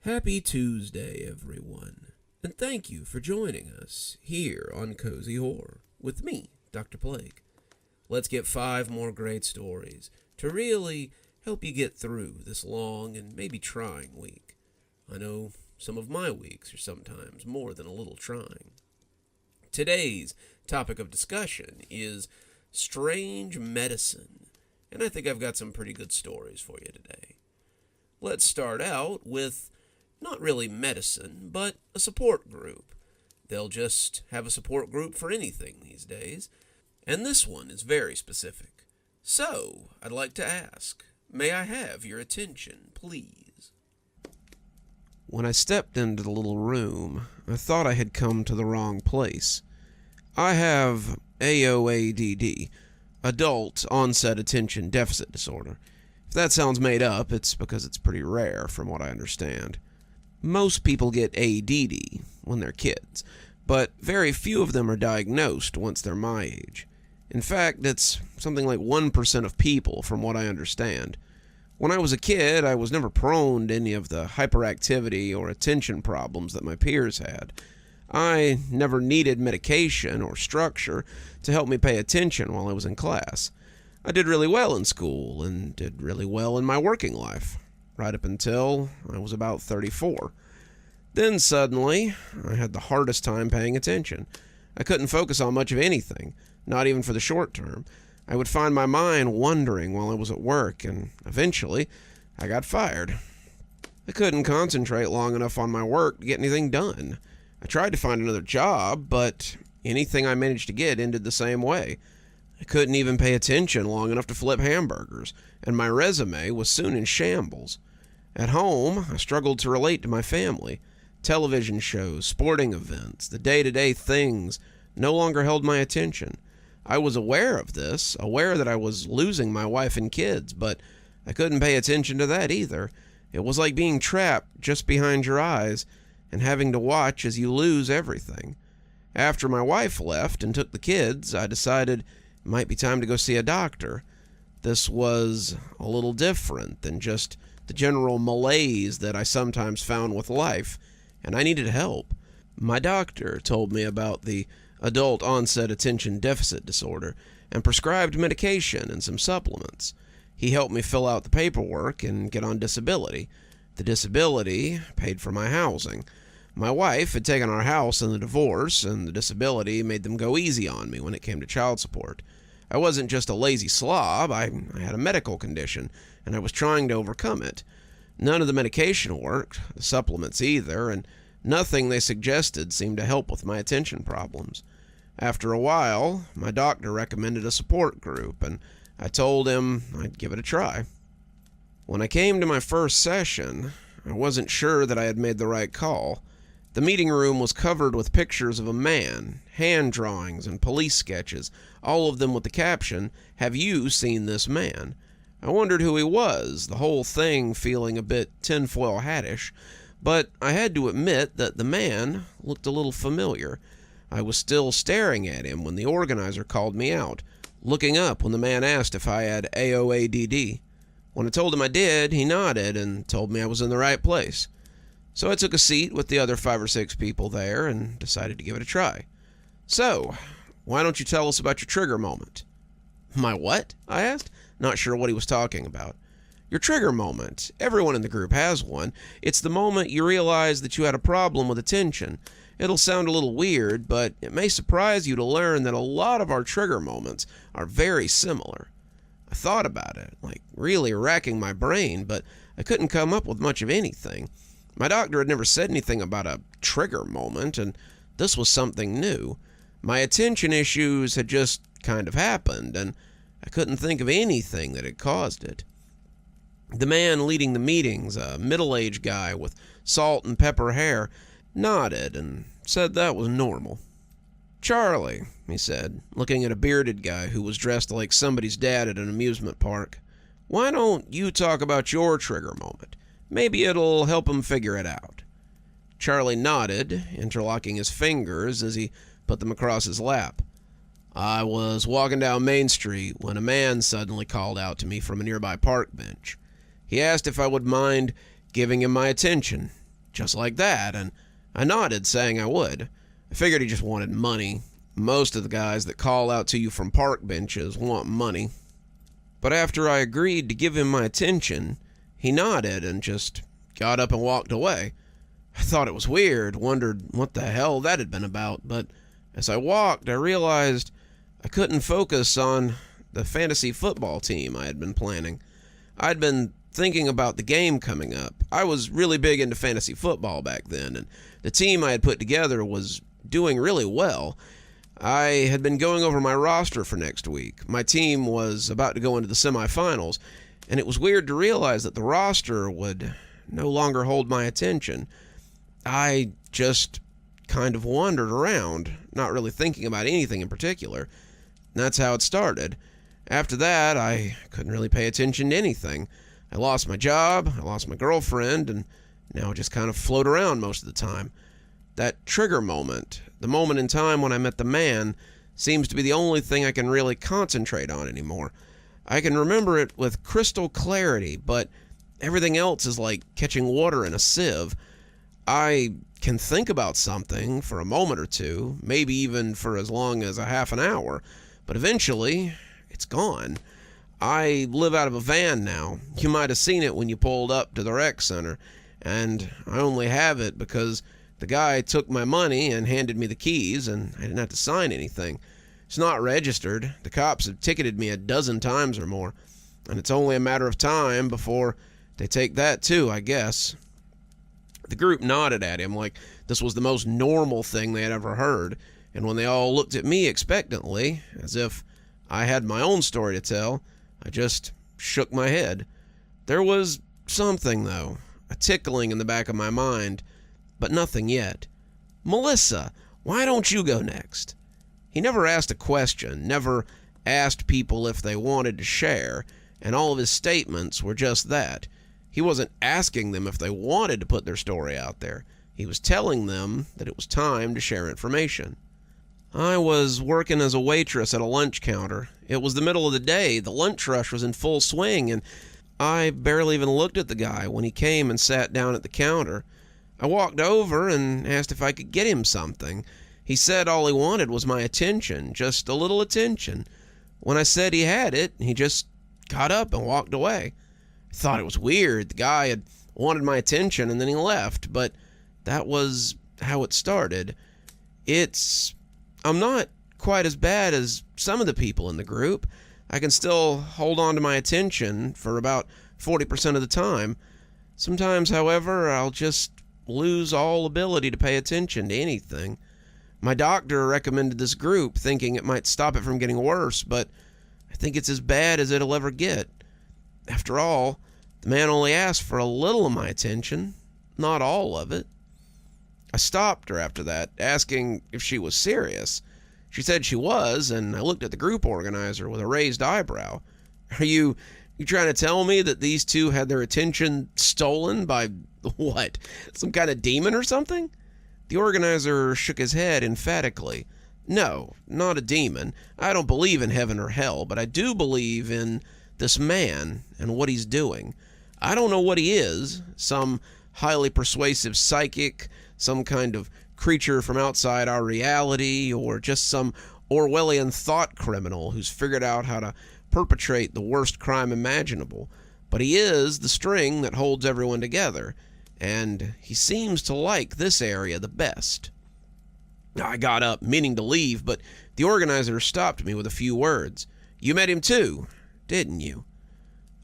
Happy Tuesday, everyone, and thank you for joining us here on Cozy Horror with me, Dr. Plague. Let's get 5 more great stories to really help you get through this long and maybe trying week. I know some of my weeks are sometimes more than a little trying. Today's topic of discussion is strange medicine, and I think I've got some pretty good stories for you today. Let's start out with not really medicine, but a support group. They'll just have a support group for anything these days, and this one is very specific. So, I'd like to ask, may I have your attention, please? When I stepped into the little room, I thought I had come to the wrong place. I have AOADD, Adult Onset Attention Deficit Disorder. If that sounds made up, it's because it's pretty rare from what I understand. Most people get ADD when they're kids, but very few of them are diagnosed once they're my age. In fact, it's something like 1% of people from what I understand. When I was a kid, I was never prone to any of the hyperactivity or attention problems that my peers had. I never needed medication or structure to help me pay attention while I was in class. I did really well in school and did really well in my working life, right up until I was about 34. Then suddenly, I had the hardest time paying attention. I couldn't focus on much of anything, not even for the short term. I would find my mind wandering while I was at work, and eventually, I got fired. I couldn't concentrate long enough on my work to get anything done. I tried to find another job, but anything I managed to get ended the same way. I couldn't even pay attention long enough to flip hamburgers, and my resume was soon in shambles. At home, I struggled to relate to my family. Television shows, sporting events, the day-to-day things no longer held my attention. I was aware of this, aware that I was losing my wife and kids, but I couldn't pay attention to that either. It was like being trapped just behind your eyes and having to watch as you lose everything. After my wife left and took the kids, I decided it might be time to go see a doctor. This was a little different than just the general malaise that I sometimes found with life, and I needed help. My doctor told me about the Adult Onset Attention Deficit Disorder and prescribed medication and some supplements. He helped me fill out the paperwork and get on disability. The disability paid for my housing. My wife had taken our house in the divorce, and the disability made them go easy on me when it came to child support. I wasn't just a lazy slob, I had a medical condition, and I was trying to overcome it. None of the medication worked, the supplements either, and nothing they suggested seemed to help with my attention problems. After a while, my doctor recommended a support group, and I told him I'd give it a try. When I came to my first session, I wasn't sure that I had made the right call. The meeting room was covered with pictures of a man, hand drawings, and police sketches, all of them with the caption, "Have you seen this man?" I wondered who he was, the whole thing feeling a bit tinfoil hattish, but I had to admit that the man looked a little familiar. I was still staring at him when the organizer called me out, looking up when the man asked if I had AOADD. When I told him I did, he nodded and told me I was in the right place. So I took a seat with the other 5 or 6 people there and decided to give it a try. "So, why don't you tell us about your trigger moment?" "My what?" I asked, not sure what he was talking about. "Your trigger moment. Everyone in the group has one. It's the moment you realize that you had a problem with attention. It'll sound a little weird, but it may surprise you to learn that a lot of our trigger moments are very similar." I thought about it, like really racking my brain, but I couldn't come up with much of anything. My doctor had never said anything about a trigger moment, and this was something new. My attention issues had just kind of happened, and I couldn't think of anything that had caused it. The man leading the meetings, a middle-aged guy with salt and pepper hair, nodded and said that was normal. "Charlie," he said, looking at a bearded guy who was dressed like somebody's dad at an amusement park, "why don't you talk about your trigger moment? Maybe it'll help him figure it out." Charlie nodded, interlocking his fingers as he put them across his lap. "I was walking down Main Street when a man suddenly called out to me from a nearby park bench. He asked if I would mind giving him my attention. just like that, and I nodded, saying I would. I figured he just wanted money. Most of the guys that call out to you from park benches want money. But after I agreed to give him my attention, he nodded and just got up and walked away. I thought it was weird, wondered what the hell that had been about, but as I walked, I realized I couldn't focus on the fantasy football team I had been planning. I'd been thinking about the game coming up. I was really big into fantasy football back then, and the team I had put together was doing really well. I had been going over my roster for next week. My team was about to go into the semifinals, and it was weird to realize that the roster would no longer hold my attention. I just kind of wandered around, not really thinking about anything in particular. That's how it started. After that, I couldn't really pay attention to anything. I lost my job, I lost my girlfriend, and now I just kind of float around most of the time. That trigger moment, the moment in time when I met the man, seems to be the only thing I can really concentrate on anymore. I can remember it with crystal clarity, but everything else is like catching water in a sieve. I can think about something for a moment or two, maybe even for as long as a half an hour, but eventually, it's gone. I live out of a van now. You might have seen it when you pulled up to the rec center, and I only have it because the guy took my money and handed me the keys, and I didn't have to sign anything. It's not registered. The cops have ticketed me a dozen times or more, and it's only a matter of time before they take that too, I guess. The group nodded at him like this was the most normal thing they had ever heard, and when they all looked at me expectantly, as if I had my own story to tell, I just shook my head. There was something, though, a tickling in the back of my mind, but nothing yet. "Melissa, why don't you go next?" He never asked a question, never asked people if they wanted to share, and all of his statements were just that. He wasn't asking them if they wanted to put their story out there. He was telling them that it was time to share information. I was working as a waitress at a lunch counter. It was the middle of the day. The lunch rush was in full swing, and I barely even looked at the guy when he came and sat down at the counter. I walked over and asked if I could get him something. He said all he wanted was my attention, just a little attention. When I said he had it, he just got up and walked away. I thought it was weird. The guy had wanted my attention and then he left, but that was how it started. I'm not quite as bad as some of the people in the group. I can still hold on to my attention for about 40% of the time. Sometimes, however, I'll just lose all ability to pay attention to anything. My doctor recommended this group, thinking it might stop it from getting worse, but I think it's as bad as it'll ever get. After all, the man only asked for a little of my attention, not all of it. I stopped her after that, asking if she was serious. She said she was, and I looked at the group organizer with a raised eyebrow. Are you trying to tell me that these two had their attention stolen by, what, some kind of demon or something? The organizer shook his head emphatically. No, not a demon. I don't believe in heaven or hell, but I do believe in this man and what he's doing. I don't know what he is, some highly persuasive psychic, some kind of creature from outside our reality, or just some Orwellian thought criminal who's figured out how to perpetrate the worst crime imaginable. But he is the string that holds everyone together, and he seems to like this area the best. I got up, meaning to leave, but the organizer stopped me with a few words. You met him too, didn't you?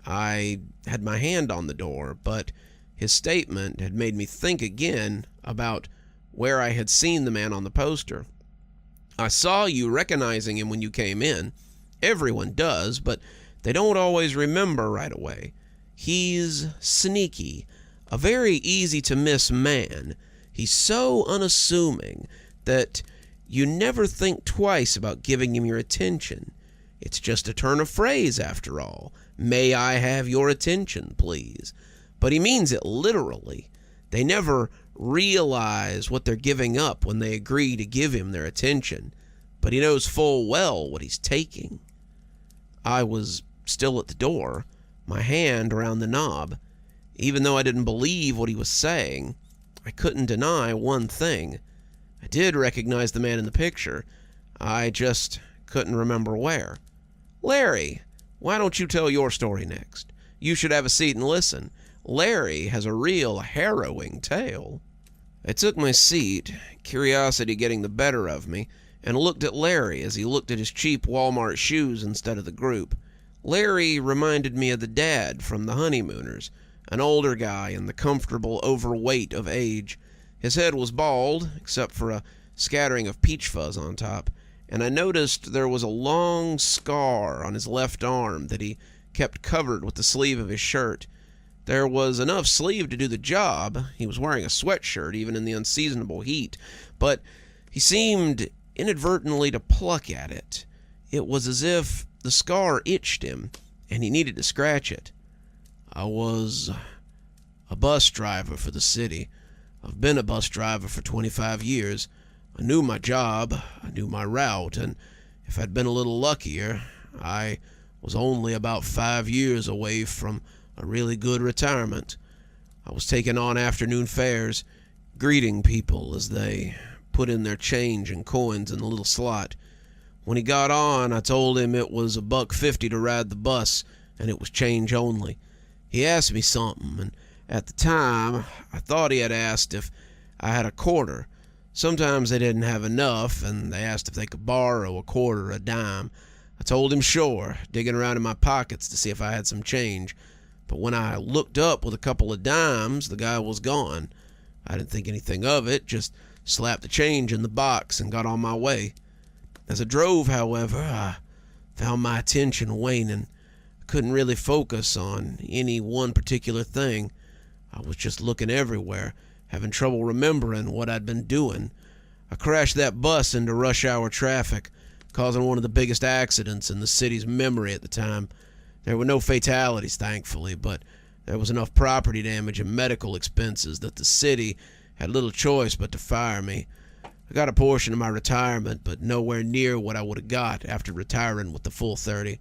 I had my hand on the door, but his statement had made me think again about where I had seen the man on the poster. I saw you recognizing him when you came in. Everyone does, but they don't always remember right away. He's sneaky, a very easy-to-miss man. He's so unassuming that you never think twice about giving him your attention. It's just a turn of phrase, after all. May I have your attention, please? But he means it literally. They never realize what they're giving up when they agree to give him their attention, but he knows full well what he's taking. I was still at the door, my hand around the knob. Even though I didn't believe what he was saying, I couldn't deny one thing. I did recognize the man in the picture. I just couldn't remember where. Larry, why don't you tell your story next? You should have a seat and listen. Larry has a real harrowing tale. I took my seat, curiosity getting the better of me, and looked at Larry as he looked at his cheap Walmart shoes instead of the group. Larry reminded me of the dad from the Honeymooners, an older guy in the comfortable overweight of age. His head was bald, except for a scattering of peach fuzz on top, and I noticed there was a long scar on his left arm that he kept covered with the sleeve of his shirt. There was enough sleeve to do the job. He was wearing a sweatshirt even in the unseasonable heat, but he seemed inadvertently to pluck at it. It was as if the scar itched him, and he needed to scratch it. I was a bus driver for the city. I've been a bus driver for 25 years. I knew my job, I knew my route, and if I'd been a little luckier, I was only about 5 years away from a really good retirement. I was taking on afternoon fares, greeting people as they put in their change and coins in the little slot. When he got on, I told him it was $1.50 to ride the bus, and it was change only. He asked me something, and at the time, I thought he had asked if I had a quarter. Sometimes they didn't have enough, and they asked if they could borrow a quarter or a dime. I told him sure, digging around in my pockets to see if I had some change. But when I looked up with a couple of dimes, the guy was gone. I didn't think anything of it, just slapped the change in the box and got on my way. As I drove, however, I found my attention waning. I couldn't really focus on any one particular thing. I was just looking everywhere, having trouble remembering what I'd been doing. I crashed that bus into rush hour traffic, causing one of the biggest accidents in the city's memory at the time. There were no fatalities, thankfully, but there was enough property damage and medical expenses that the city had little choice but to fire me. I got a portion of my retirement, but nowhere near what I would have got after retiring with the full 30.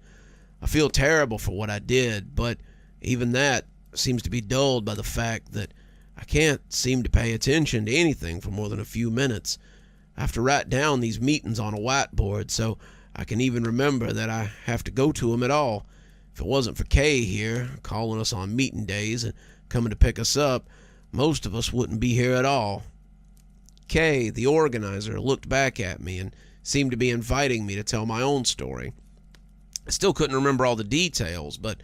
I feel terrible for what I did, but even that seems to be dulled by the fact that I can't seem to pay attention to anything for more than a few minutes. I have to write down these meetings on a whiteboard so I can even remember that I have to go to them at all. If it wasn't for Kay here, calling us on meeting days and coming to pick us up, most of us wouldn't be here at all. Kay, the organizer, looked back at me and seemed to be inviting me to tell my own story. I still couldn't remember all the details, but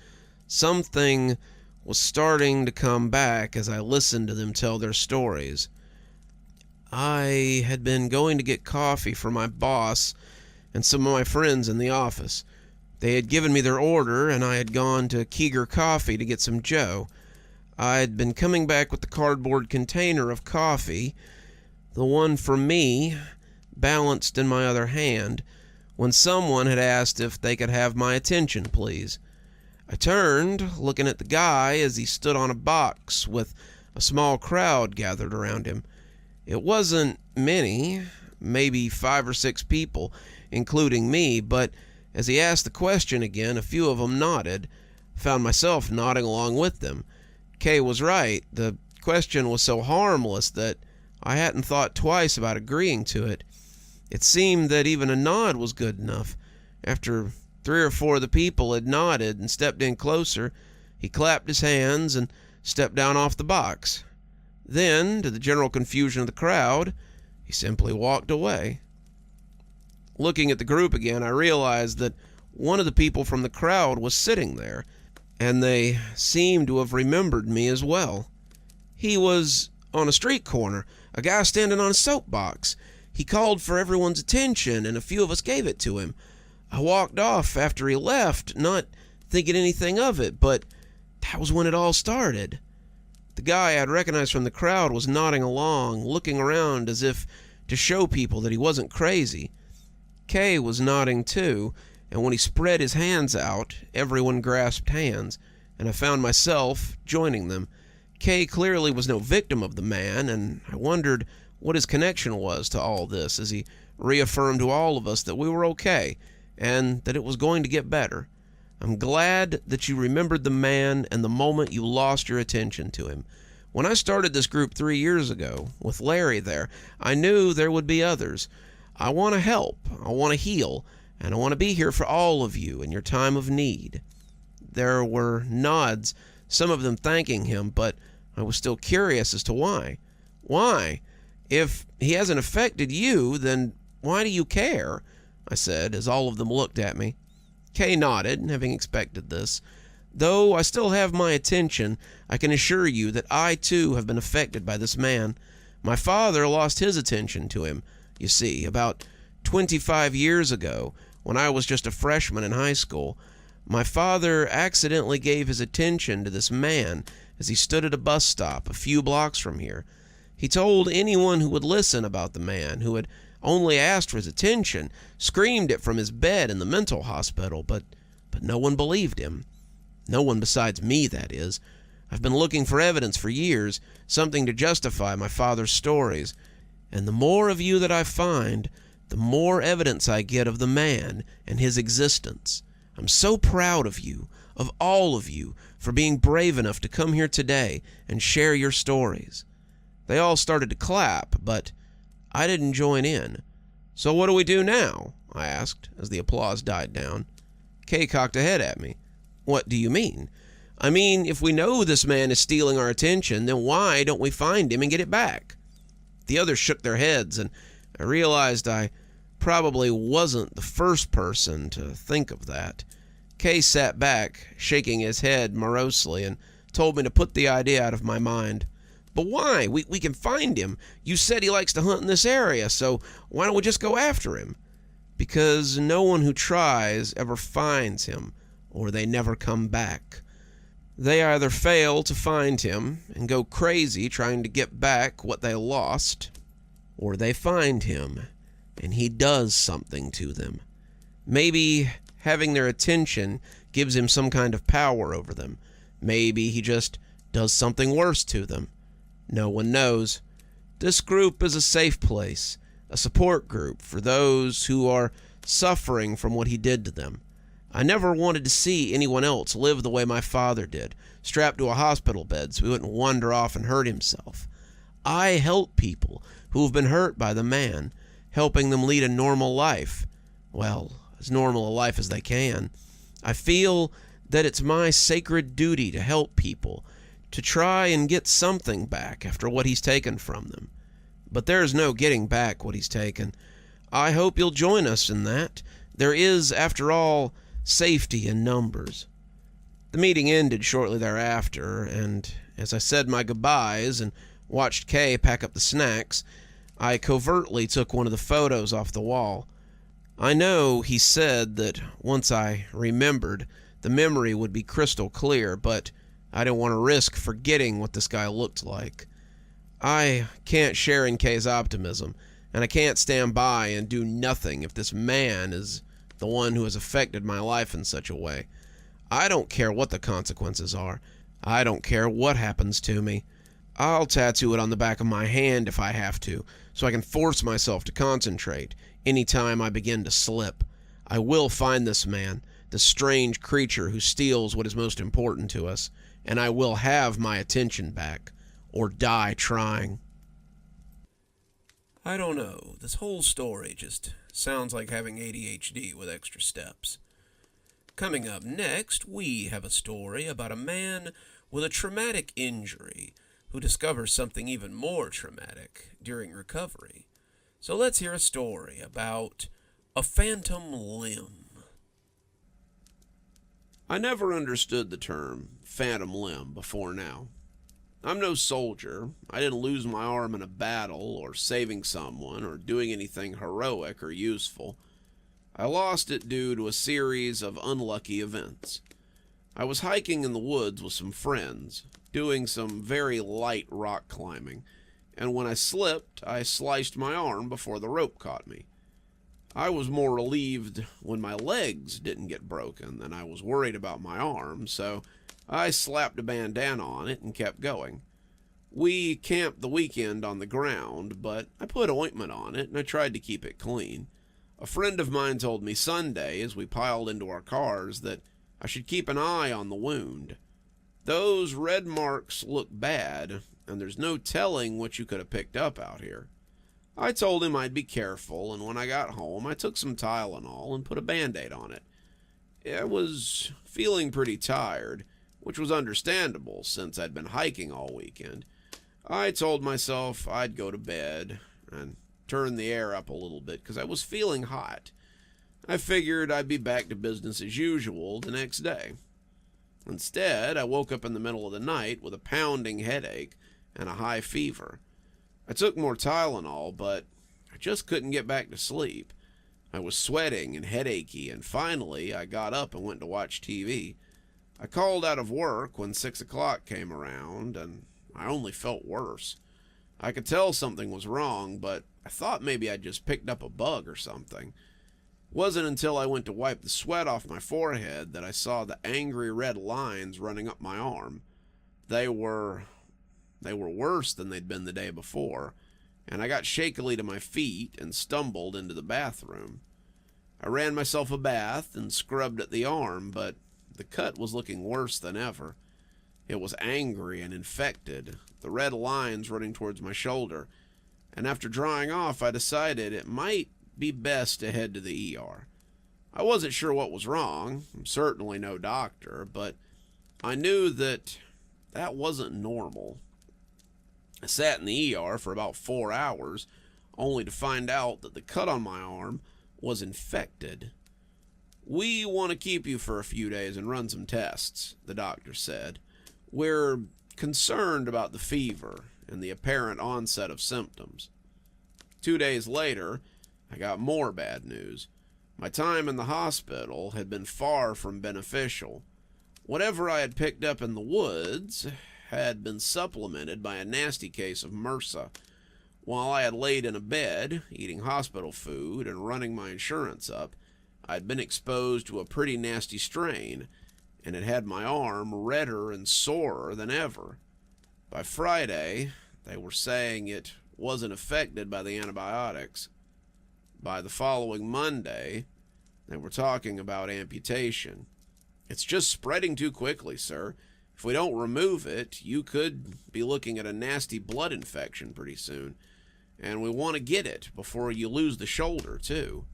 something was starting to come back as I listened to them tell their stories. I had been going to get coffee for my boss and some of my friends in the office. They had given me their order, and I had gone to Keeger Coffee to get some Joe. I had been coming back with the cardboard container of coffee, the one for me, balanced in my other hand, when someone had asked if they could have my attention, please. I turned, looking at the guy as he stood on a box with a small crowd gathered around him. It wasn't many, maybe 5 or 6 people, including me, but as he asked the question again, a few of them nodded. I found myself nodding along with them. Kay was right. The question was so harmless that I hadn't thought twice about agreeing to it. It seemed that even a nod was good enough. After 3 or 4 of the people had nodded and stepped in closer, he clapped his hands and stepped down off the box. Then, to the general confusion of the crowd, he simply walked away. Looking at the group again, I realized that one of the people from the crowd was sitting there, and they seemed to have remembered me as well. He was on a street corner, a guy standing on a soapbox. He called for everyone's attention, and a few of us gave it to him. I walked off after he left, not thinking anything of it, but that was when it all started. The guy I'd recognized from the crowd was nodding along, looking around as if to show people that he wasn't crazy. Kay was nodding too, and when he spread his hands out, everyone grasped hands, and I found myself joining them. Kay clearly was no victim of the man, and I wondered what his connection was to all this as he reaffirmed to all of us that we were okay, and that it was going to get better. I'm glad that you remembered the man and the moment you lost your attention to him. When I started this group 3 years ago, with Larry there, I knew there would be others. I want to help, I want to heal, and I want to be here for all of you in your time of need. There were nods, some of them thanking him, but I was still curious as to why. Why? If he hasn't affected you, then why do you care? I said, as all of them looked at me. Kay nodded, having expected this. Though I still have my attention, I can assure you that I too have been affected by this man. My father lost his attention to him, you see, about 25 years ago, when I was just a freshman in high school. My father accidentally gave his attention to this man as he stood at a bus stop a few blocks from here. He told anyone who would listen about the man, who had only asked for his attention, screamed it from his bed in the mental hospital, but no one believed him. No one besides me, that is. I've been looking for evidence for years, something to justify my father's stories, and the more of you that I find, the more evidence I get of the man and his existence. I'm so proud of you, of all of you, for being brave enough to come here today and share your stories. They all started to clap, but I didn't join in. So what do we do now? I asked, as the applause died down. Kay cocked a head at me. What do you mean? I mean, if we know this man is stealing our attention, then why don't we find him and get it back? The others shook their heads, and I realized I probably wasn't the first person to think of that. Kay sat back, shaking his head morosely, and told me to put the idea out of my mind. But why? We can find him. You said he likes to hunt in this area, so why don't we just go after him? Because no one who tries ever finds him, or they never come back. They either fail to find him and go crazy trying to get back what they lost, or they find him and he does something to them. Maybe having their attention gives him some kind of power over them. Maybe he just does something worse to them. No one knows. This group is a safe place, a support group for those who are suffering from what he did to them. I never wanted to see anyone else live the way my father did, strapped to a hospital bed so he wouldn't wander off and hurt himself. I help people who have been hurt by the man, helping them lead a normal life. Well, as normal a life as they can. I feel that it's my sacred duty to help people, to try and get something back after what he's taken from them. But there's no getting back what he's taken. I hope you'll join us in that. There is, after all, safety in numbers. The meeting ended shortly thereafter, and as I said my goodbyes and watched Kay pack up the snacks, I covertly took one of the photos off the wall. I know he said that once I remembered, the memory would be crystal clear, but I didn't want to risk forgetting what this guy looked like. I can't share in Kay's optimism, and I can't stand by and do nothing if this man is the one who has affected my life in such a way. I don't care what the consequences are. I don't care what happens to me. I'll tattoo it on the back of my hand if I have to, so I can force myself to concentrate anytime I begin to slip. I will find this man, this strange creature who steals what is most important to us, and I will have my attention back, or die trying. I don't know. This whole story just sounds like having ADHD with extra steps. Coming up next, we have a story about a man with a traumatic injury who discovers something even more traumatic during recovery. So let's hear a story about a phantom limb. I never understood the term phantom limb before now. I'm no soldier. I didn't lose my arm in a battle or saving someone or doing anything heroic or useful. I lost it due to a series of unlucky events. I was hiking in the woods with some friends, doing some very light rock climbing, and when I slipped, I sliced my arm before the rope caught me. I was more relieved when my legs didn't get broken than I was worried about my arm, so I slapped a bandana on it and kept going. We camped the weekend on the ground, but I put ointment on it and I tried to keep it clean. A friend of mine told me Sunday, as we piled into our cars, that I should keep an eye on the wound. Those red marks look bad, and there's no telling what you could have picked up out here. I told him I'd be careful, and when I got home, I took some Tylenol and put a Band-Aid on it. I was feeling pretty tired, which was understandable since I'd been hiking all weekend. I told myself I'd go to bed and turn the air up a little bit because I was feeling hot. I figured I'd be back to business as usual the next day. Instead, I woke up in the middle of the night with a pounding headache and a high fever. I took more Tylenol, but I just couldn't get back to sleep. I was sweating and headachy, and finally I got up and went to watch TV. I called out of work when 6 o'clock came around, and I only felt worse. I could tell something was wrong, but I thought maybe I'd just picked up a bug or something. It wasn't until I went to wipe the sweat off my forehead that I saw the angry red lines running up my arm. They were worse than they'd been the day before, and I got shakily to my feet and stumbled into the bathroom. I ran myself a bath and scrubbed at the arm, but the cut was looking worse than ever. It was angry and infected, the red lines running towards my shoulder, and after drying off, I decided it might be best to head to the ER. I wasn't sure what was wrong. I'm certainly no doctor, but I knew that wasn't normal. I sat in the ER for about 4 hours, only to find out that the cut on my arm was infected. "We want to keep you for a few days and run some tests," the doctor said. "We're concerned about the fever and the apparent onset of symptoms." 2 days later, I got more bad news. My time in the hospital had been far from beneficial. Whatever I had picked up in the woods had been supplemented by a nasty case of MRSA. While I had laid in a bed, eating hospital food and running my insurance up, I'd been exposed to a pretty nasty strain, and it had my arm redder and sorer than ever. By Friday, they were saying it wasn't affected by the antibiotics. By the following Monday, they were talking about amputation. "It's just spreading too quickly, sir. If we don't remove it, you could be looking at a nasty blood infection pretty soon. And we want to get it before you lose the shoulder, too."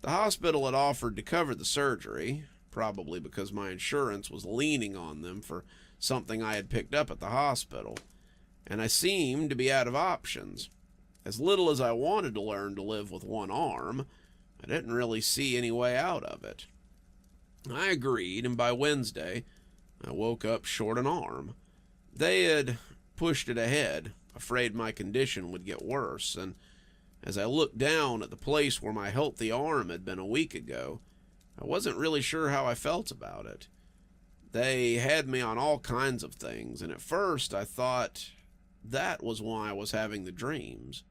The hospital had offered to cover the surgery, probably because my insurance was leaning on them for something I had picked up at the hospital, and I seemed to be out of options. As little as I wanted to learn to live with one arm, I didn't really see any way out of it. I agreed, and by Wednesday, I woke up short an arm. They had pushed it ahead, afraid my condition would get worse, and as I looked down at the place where my healthy arm had been a week ago, I wasn't really sure how I felt about it. They had me on all kinds of things, and at first I thought that was why I was having the dreams.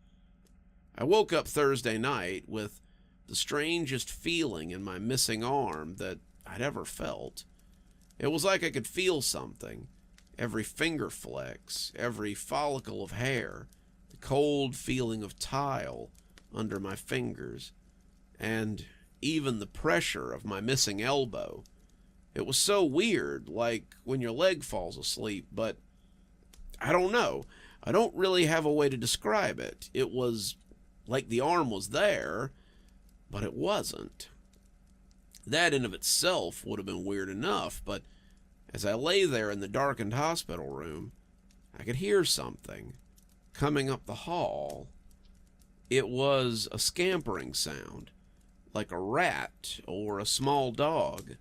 I woke up Thursday night with the strangest feeling in my missing arm that I'd ever felt. It was like I could feel something. Every finger flex, every follicle of hair, the cold feeling of tile under my fingers, and even the pressure of my missing elbow. It was so weird, like when your leg falls asleep, but I don't know. I don't really have a way to describe it. It was like the arm was there, but it wasn't. That in of itself would have been weird enough, but as I lay there in the darkened hospital room, I could hear something coming up the hall. It was a scampering sound, like a rat or a small dog.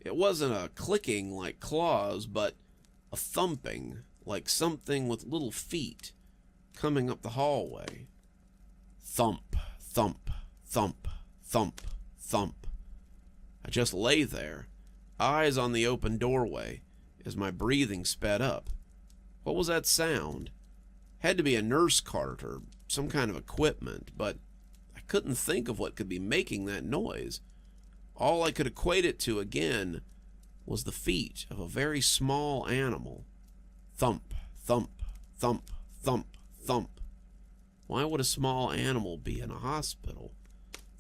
It wasn't a clicking like claws, but a thumping like something with little feet coming up the hallway. Thump, thump, thump, thump, thump. I just lay there, eyes on the open doorway, as my breathing sped up. What was that sound? Had to be a nurse cart or some kind of equipment, but I couldn't think of what could be making that noise. All I could equate it to again was the feet of a very small animal. Thump, thump, thump, thump, thump. Why would a small animal be in a hospital?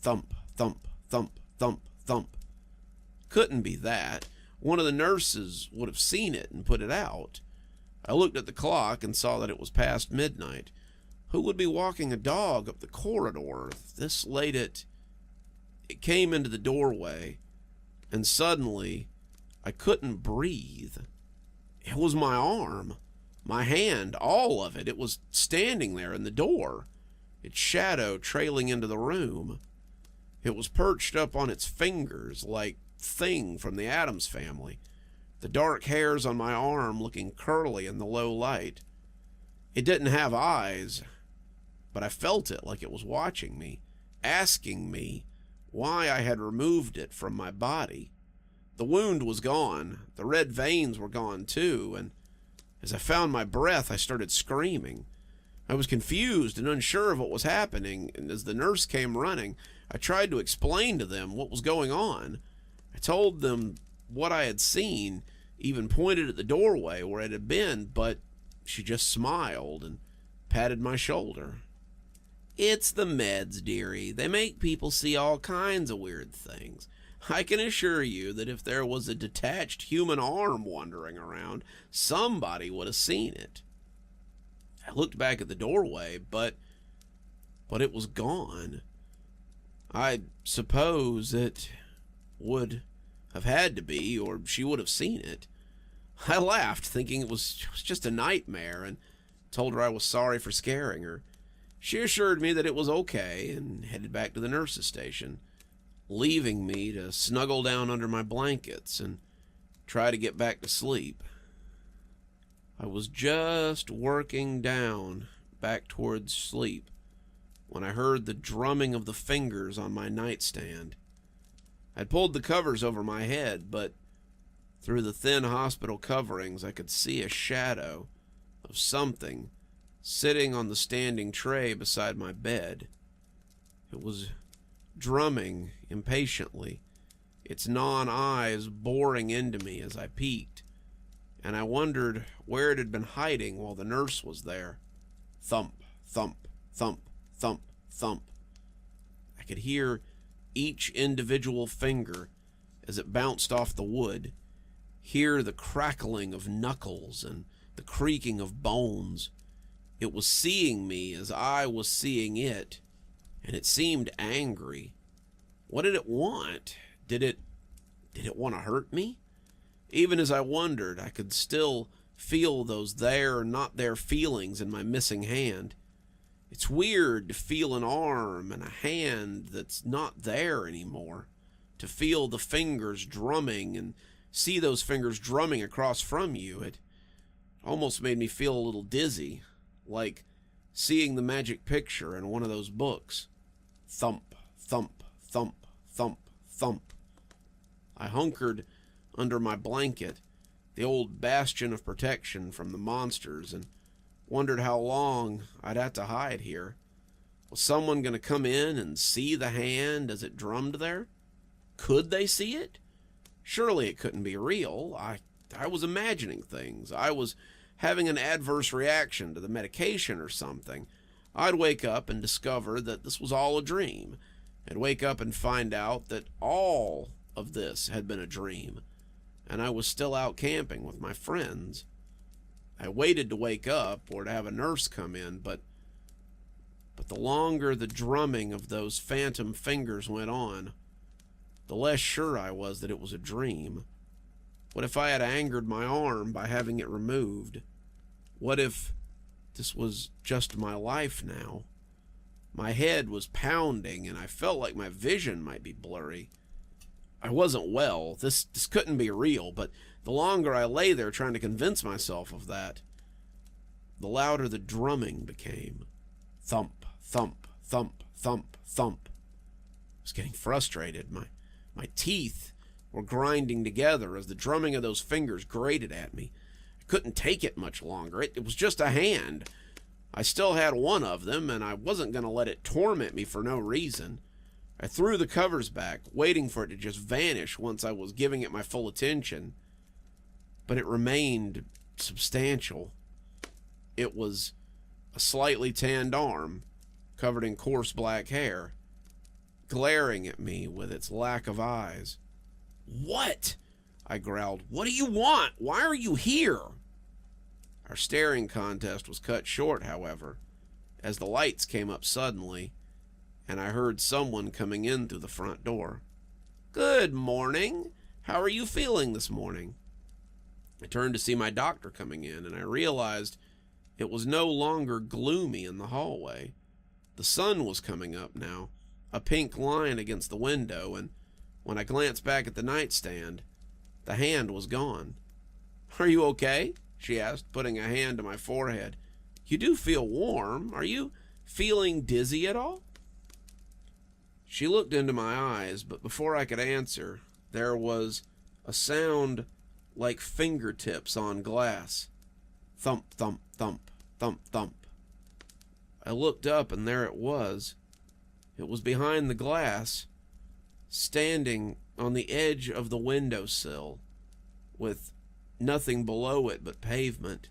Thump, thump, thump, thump, thump. Couldn't be that. One of the nurses would have seen it and put it out. I looked at the clock and saw that it was past midnight. Who would be walking a dog up the corridor this late at... It came into the doorway, and suddenly I couldn't breathe. It was my arm, my hand, all of it. It was standing there in the door, its shadow trailing into the room. It was perched up on its fingers like Thing from the Addams Family, the dark hairs on my arm looking curly in the low light. It didn't have eyes, but I felt it like it was watching me, asking me why I had removed it from my body. The wound was gone. The red veins were gone too, and as I found my breath, I started screaming. I was confused and unsure of what was happening, and as the nurse came running, I tried to explain to them what was going on. I told them what I had seen, even pointed at the doorway where it had been, but she just smiled and patted my shoulder. It's the meds, dearie. They make people see all kinds of weird things. I can assure you that if there was a detached human arm wandering around, somebody would have seen it. I looked back at the doorway, but it was gone. I suppose it would have had to be, or she would have seen it. I laughed, thinking it was just a nightmare, and told her I was sorry for scaring her. She assured me that it was okay and headed back to the nurse's station, leaving me to snuggle down under my blankets and try to get back to sleep. I was just working down back towards sleep when I heard the drumming of the fingers on my nightstand. I'd pulled the covers over my head, but through the thin hospital coverings I could see a shadow of something sitting on the standing tray beside my bed. It was drumming impatiently, its non-eyes boring into me as I peeked, and I wondered where it had been hiding while the nurse was there. Thump, thump, thump, thump, thump. I could hear each individual finger as it bounced off the wood, hear the crackling of knuckles and the creaking of bones. It was seeing me as I was seeing it, and it seemed angry. What did it want? Did it want to hurt me? Even as I wondered, I could still feel those there or not there feelings in my missing hand. It's weird to feel an arm and a hand that's not there anymore, to feel the fingers drumming and see those fingers drumming across from you. It almost made me feel a little dizzy, like seeing the magic picture in one of those books. Thump, thump, thump, thump, thump. I hunkered under my blanket, the old bastion of protection from the monsters, and wondered how long I'd have to hide here. Was someone going to come in and see the hand as it drummed there? Could they see it? Surely it couldn't be real. I was imagining things. I was having an adverse reaction to the medication or something. I'd wake up and discover that this was all a dream. I'd wake up and find out that all of this had been a dream, and I was still out camping with my friends. I waited to wake up or to have a nurse come in, but the longer the drumming of those phantom fingers went on, the less sure I was that it was a dream. What if I had angered my arm by having it removed? What if this was just my life now? My head was pounding, and I felt like my vision might be blurry. I wasn't well. This couldn't be real, but the longer I lay there trying to convince myself of that, the louder the drumming became. Thump, thump, thump, thump, thump. I was getting frustrated. My teeth were grinding together as the drumming of those fingers grated at me. I couldn't take it much longer. It was just a hand. I still had one of them, and I wasn't going to let it torment me for no reason. I threw the covers back, waiting for it to just vanish once I was giving it my full attention. But it remained substantial. It was a slightly tanned arm, covered in coarse black hair, glaring at me with its lack of eyes. "What?" I growled. "What do you want? Why are you here?" Our staring contest was cut short, however, as the lights came up suddenly, and I heard someone coming in through the front door. "Good morning. How are you feeling this morning?" I turned to see my doctor coming in, and I realized it was no longer gloomy in the hallway. The sun was coming up now, a pink line against the window, and when I glanced back at the nightstand, the hand was gone. "Are you okay?" she asked, putting a hand to my forehead. "You do feel warm. Are you feeling dizzy at all?" She looked into my eyes, but before I could answer, there was a sound like fingertips on glass. Thump, thump, thump, thump, thump. I looked up, and there it was. It was behind the glass, standing on the edge of the windowsill, with nothing below it but pavement.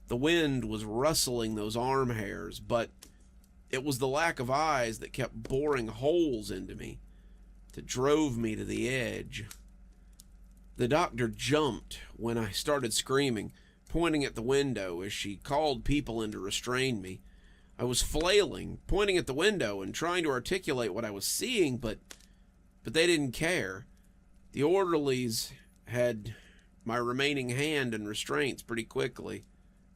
The wind was rustling those arm hairs, but it was the lack of eyes that kept boring holes into me, that drove me to the edge. The doctor jumped when I started screaming, pointing at the window as she called people in to restrain me. I was flailing, pointing at the window and trying to articulate what I was seeing, but they didn't care. The orderlies had my remaining hand in restraints pretty quickly,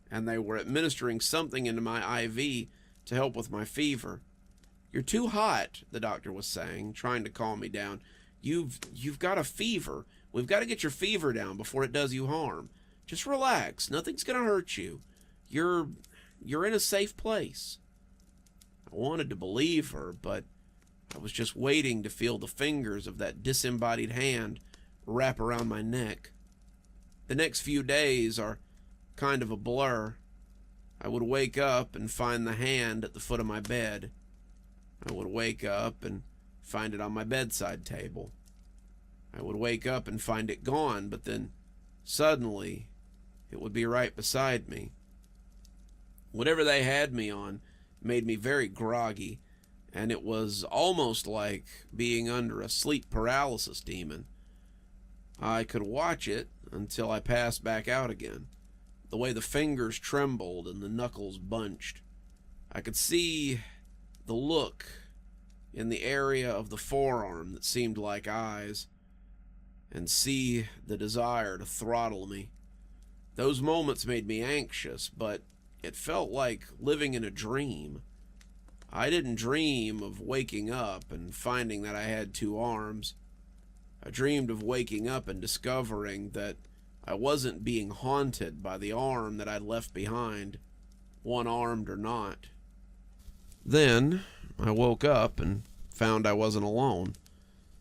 and they were administering something into my IV to help with my fever. "You're too hot," the doctor was saying, trying to calm me down. You've got a fever. We've got to get your fever down before it does you harm. Just relax. Nothing's going to hurt you. You're in a safe place." I wanted to believe her, but I was just waiting to feel the fingers of that disembodied hand wrap around my neck. The next few days are kind of a blur. I would wake up and find the hand at the foot of my bed. I would wake up and find it on my bedside table. I would wake up and find it gone, but then suddenly it would be right beside me. Whatever they had me on made me very groggy, and it was almost like being under a sleep paralysis demon. I could watch it until I passed back out again, the way the fingers trembled and the knuckles bunched. I could see the look in the area of the forearm that seemed like eyes, and see the desire to throttle me. Those moments made me anxious, but it felt like living in a dream. I didn't dream of waking up and finding that I had two arms. I dreamed of waking up and discovering that I wasn't being haunted by the arm that I'd left behind, one-armed or not. Then I woke up and found I wasn't alone.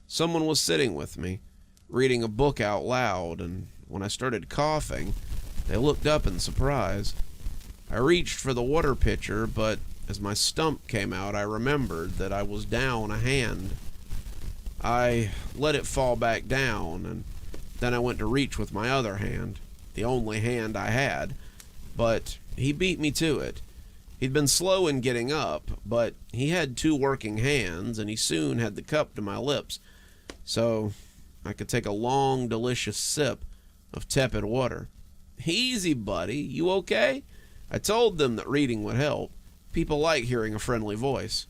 Someone was sitting with me, reading a book out loud, and when I started coughing, they looked up in surprise. I reached for the water pitcher, but as my stump came out, I remembered that I was down a hand. I let it fall back down, and then I went to reach with my other hand, the only hand I had, but he beat me to it. He'd been slow in getting up, but he had two working hands, and he soon had the cup to my lips, so I could take a long, delicious sip of tepid water. "Easy, buddy. You okay?" I told them that reading would help. People like hearing a friendly voice.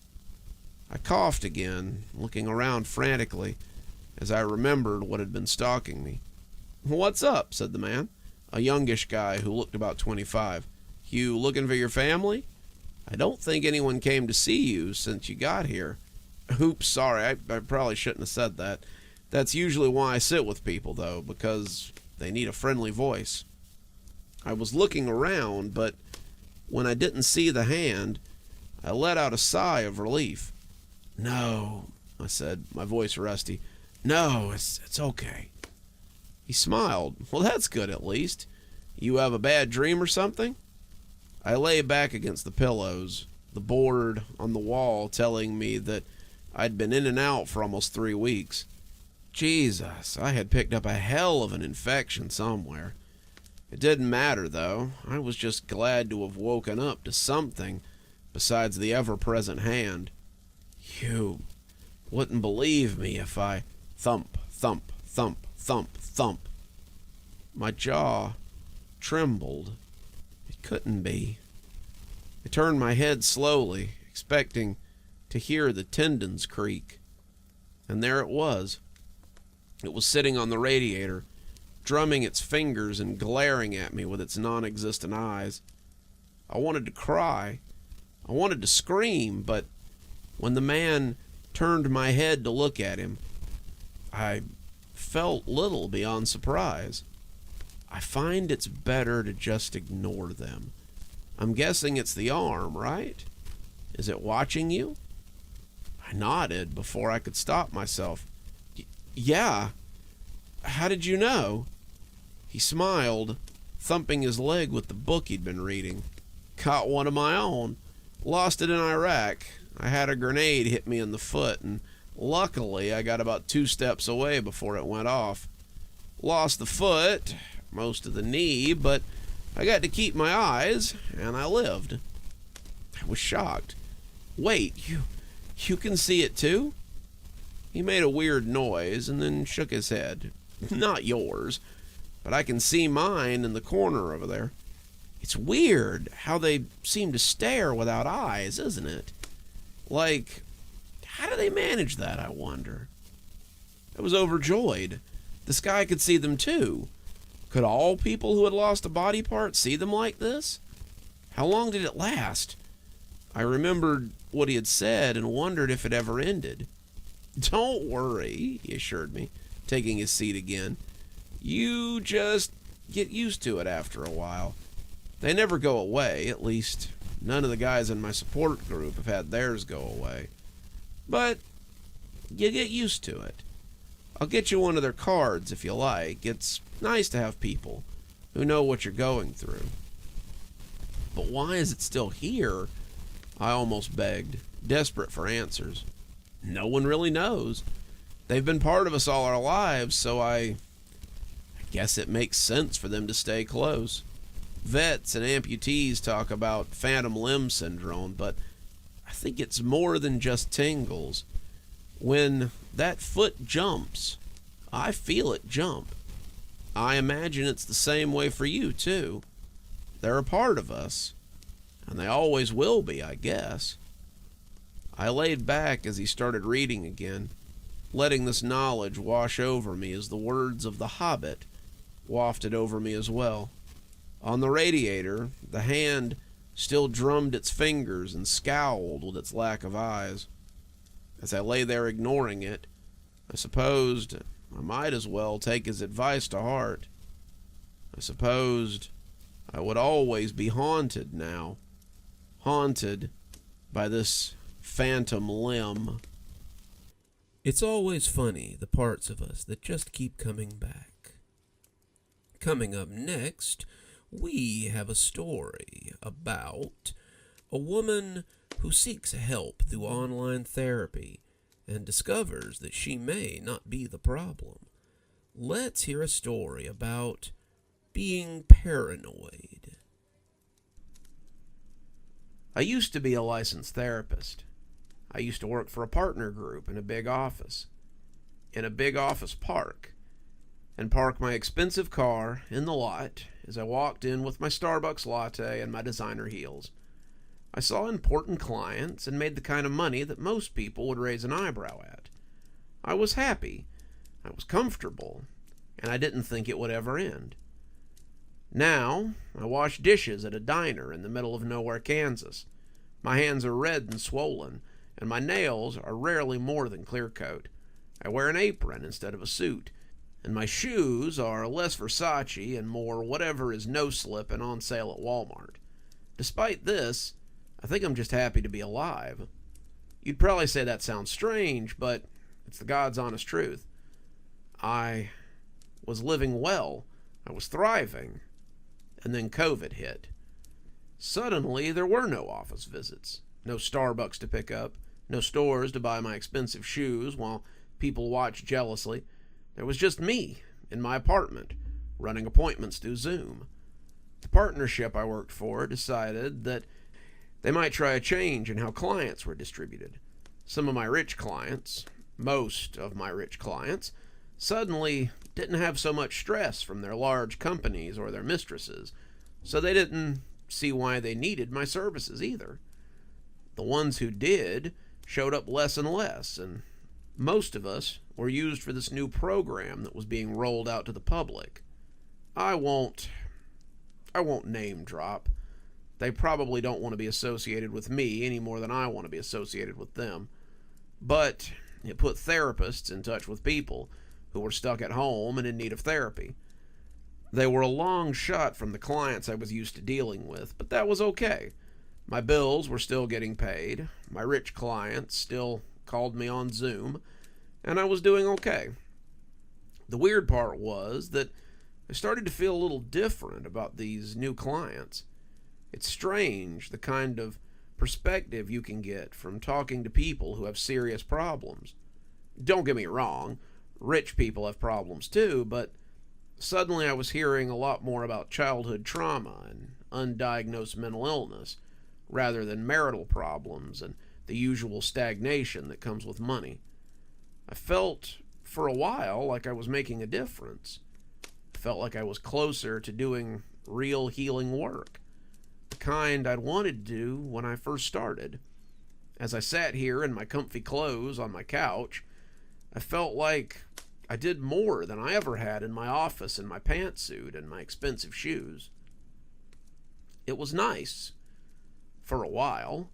I coughed again, looking around frantically as I remembered what had been stalking me. "What's up?" said the man, a youngish guy who looked about 25. "You looking for your family? I don't think anyone came to see you since you got here." "Oops, sorry, I probably shouldn't have said that. That's usually why I sit with people, though, because they need a friendly voice." I was looking around, but when I didn't see the hand, I let out a sigh of relief. "No," I said, my voice rusty. "No, it's okay." He smiled. "Well, that's good at least. You have a bad dream or something?" I lay back against the pillows, the board on the wall telling me that I'd been in and out for almost 3 weeks. Jesus, I had picked up a hell of an infection somewhere. It didn't matter, though. I was just glad to have woken up to something besides the ever-present hand. You wouldn't believe me if I thump, thump, thump, thump, thump. My jaw trembled couldn't be. I turned my head slowly, expecting to hear the tendons creak. And there it was. It was sitting on the radiator, drumming its fingers and glaring at me with its non-existent eyes. I wanted to cry. I wanted to scream, but when the man turned my head to look at him, I felt little beyond surprise. I find it's better to just ignore them. I'm guessing it's the arm, right? Is it watching you? I nodded before I could stop myself. Yeah. How did you know? He smiled, thumping his leg with the book he'd been reading. Got one of my own. Lost it in Iraq. I had a grenade hit me in the foot, and luckily I got about 2 steps away before it went off. Lost the foot, most of the knee, but I got to keep my eyes, and I lived. I was shocked. Wait, you can see it too? He made a weird noise and then shook his head. Not yours, but I can see mine in the corner over there. It's weird how they seem to stare without eyes, isn't it? Like, how do they manage that, I wonder? I was overjoyed. This guy could see them too. Could all people who had lost a body part see them like this? How long did it last? I remembered what he had said and wondered if it ever ended. Don't worry, he assured me, taking his seat again. You just get used to it after a while. They never go away, at least none of the guys in my support group have had theirs go away. But you get used to it. I'll get you one of their cards if you like. It's nice to have people who know what you're going through. But why is it still here? I almost begged, desperate for answers. No one really knows. They've been part of us all our lives, so I guess it makes sense for them to stay close. Vets and amputees talk about phantom limb syndrome, but I think it's more than just tingles. When that foot jumps, I feel it jump. I imagine it's the same way for you, too. They're a part of us, and they always will be, I guess. I laid back as he started reading again, letting this knowledge wash over me as the words of the Hobbit wafted over me as well. On the radiator, the hand still drummed its fingers and scowled with its lack of eyes. As I lay there ignoring it, I supposed I might as well take his advice to heart. I supposed I would always be haunted now. Haunted by this phantom limb. It's always funny, the parts of us that just keep coming back. Coming up next, we have a story about a woman who seeks help through online therapy and discovers that she may not be the problem. Let's hear a story about being paranoid. I used to be a licensed therapist. I used to work for a partner group in a big office park, and park my expensive car in the lot as I walked in with my Starbucks latte and my designer heels. I saw important clients and made the kind of money that most people would raise an eyebrow at. I was happy, I was comfortable, and I didn't think it would ever end. Now, I wash dishes at a diner in the middle of nowhere, Kansas. My hands are red and swollen, and my nails are rarely more than clear coat. I wear an apron instead of a suit, and my shoes are less Versace and more whatever is no-slip and on sale at Walmart. Despite this, I think I'm just happy to be alive. You'd probably say that sounds strange, but it's the God's honest truth. I was living well. I was thriving. And then COVID hit. Suddenly, there were no office visits, no Starbucks to pick up, no stores to buy my expensive shoes while people watched jealously. There was just me in my apartment, running appointments through Zoom. The partnership I worked for decided that they might try a change in how clients were distributed. Some of my rich clients, most of my rich clients, suddenly didn't have so much stress from their large companies or their mistresses, so they didn't see why they needed my services either. The ones who did showed up less and less, and most of us were used for this new program that was being rolled out to the public. I won't name drop. They probably don't want to be associated with me any more than I want to be associated with them. But it put therapists in touch with people who were stuck at home and in need of therapy. They were a long shot from the clients I was used to dealing with, but that was okay. My bills were still getting paid, my rich clients still called me on Zoom, and I was doing okay. The weird part was that I started to feel a little different about these new clients. It's strange the kind of perspective you can get from talking to people who have serious problems. Don't get me wrong, rich people have problems too, but suddenly I was hearing a lot more about childhood trauma and undiagnosed mental illness, rather than marital problems and the usual stagnation that comes with money. I felt, for a while, like I was making a difference. I felt like I was closer to doing real healing work, the kind I'd wanted to do when I first started. As I sat here in my comfy clothes on my couch, I felt like I did more than I ever had in my office in my pantsuit and my expensive shoes. It was nice. For a while.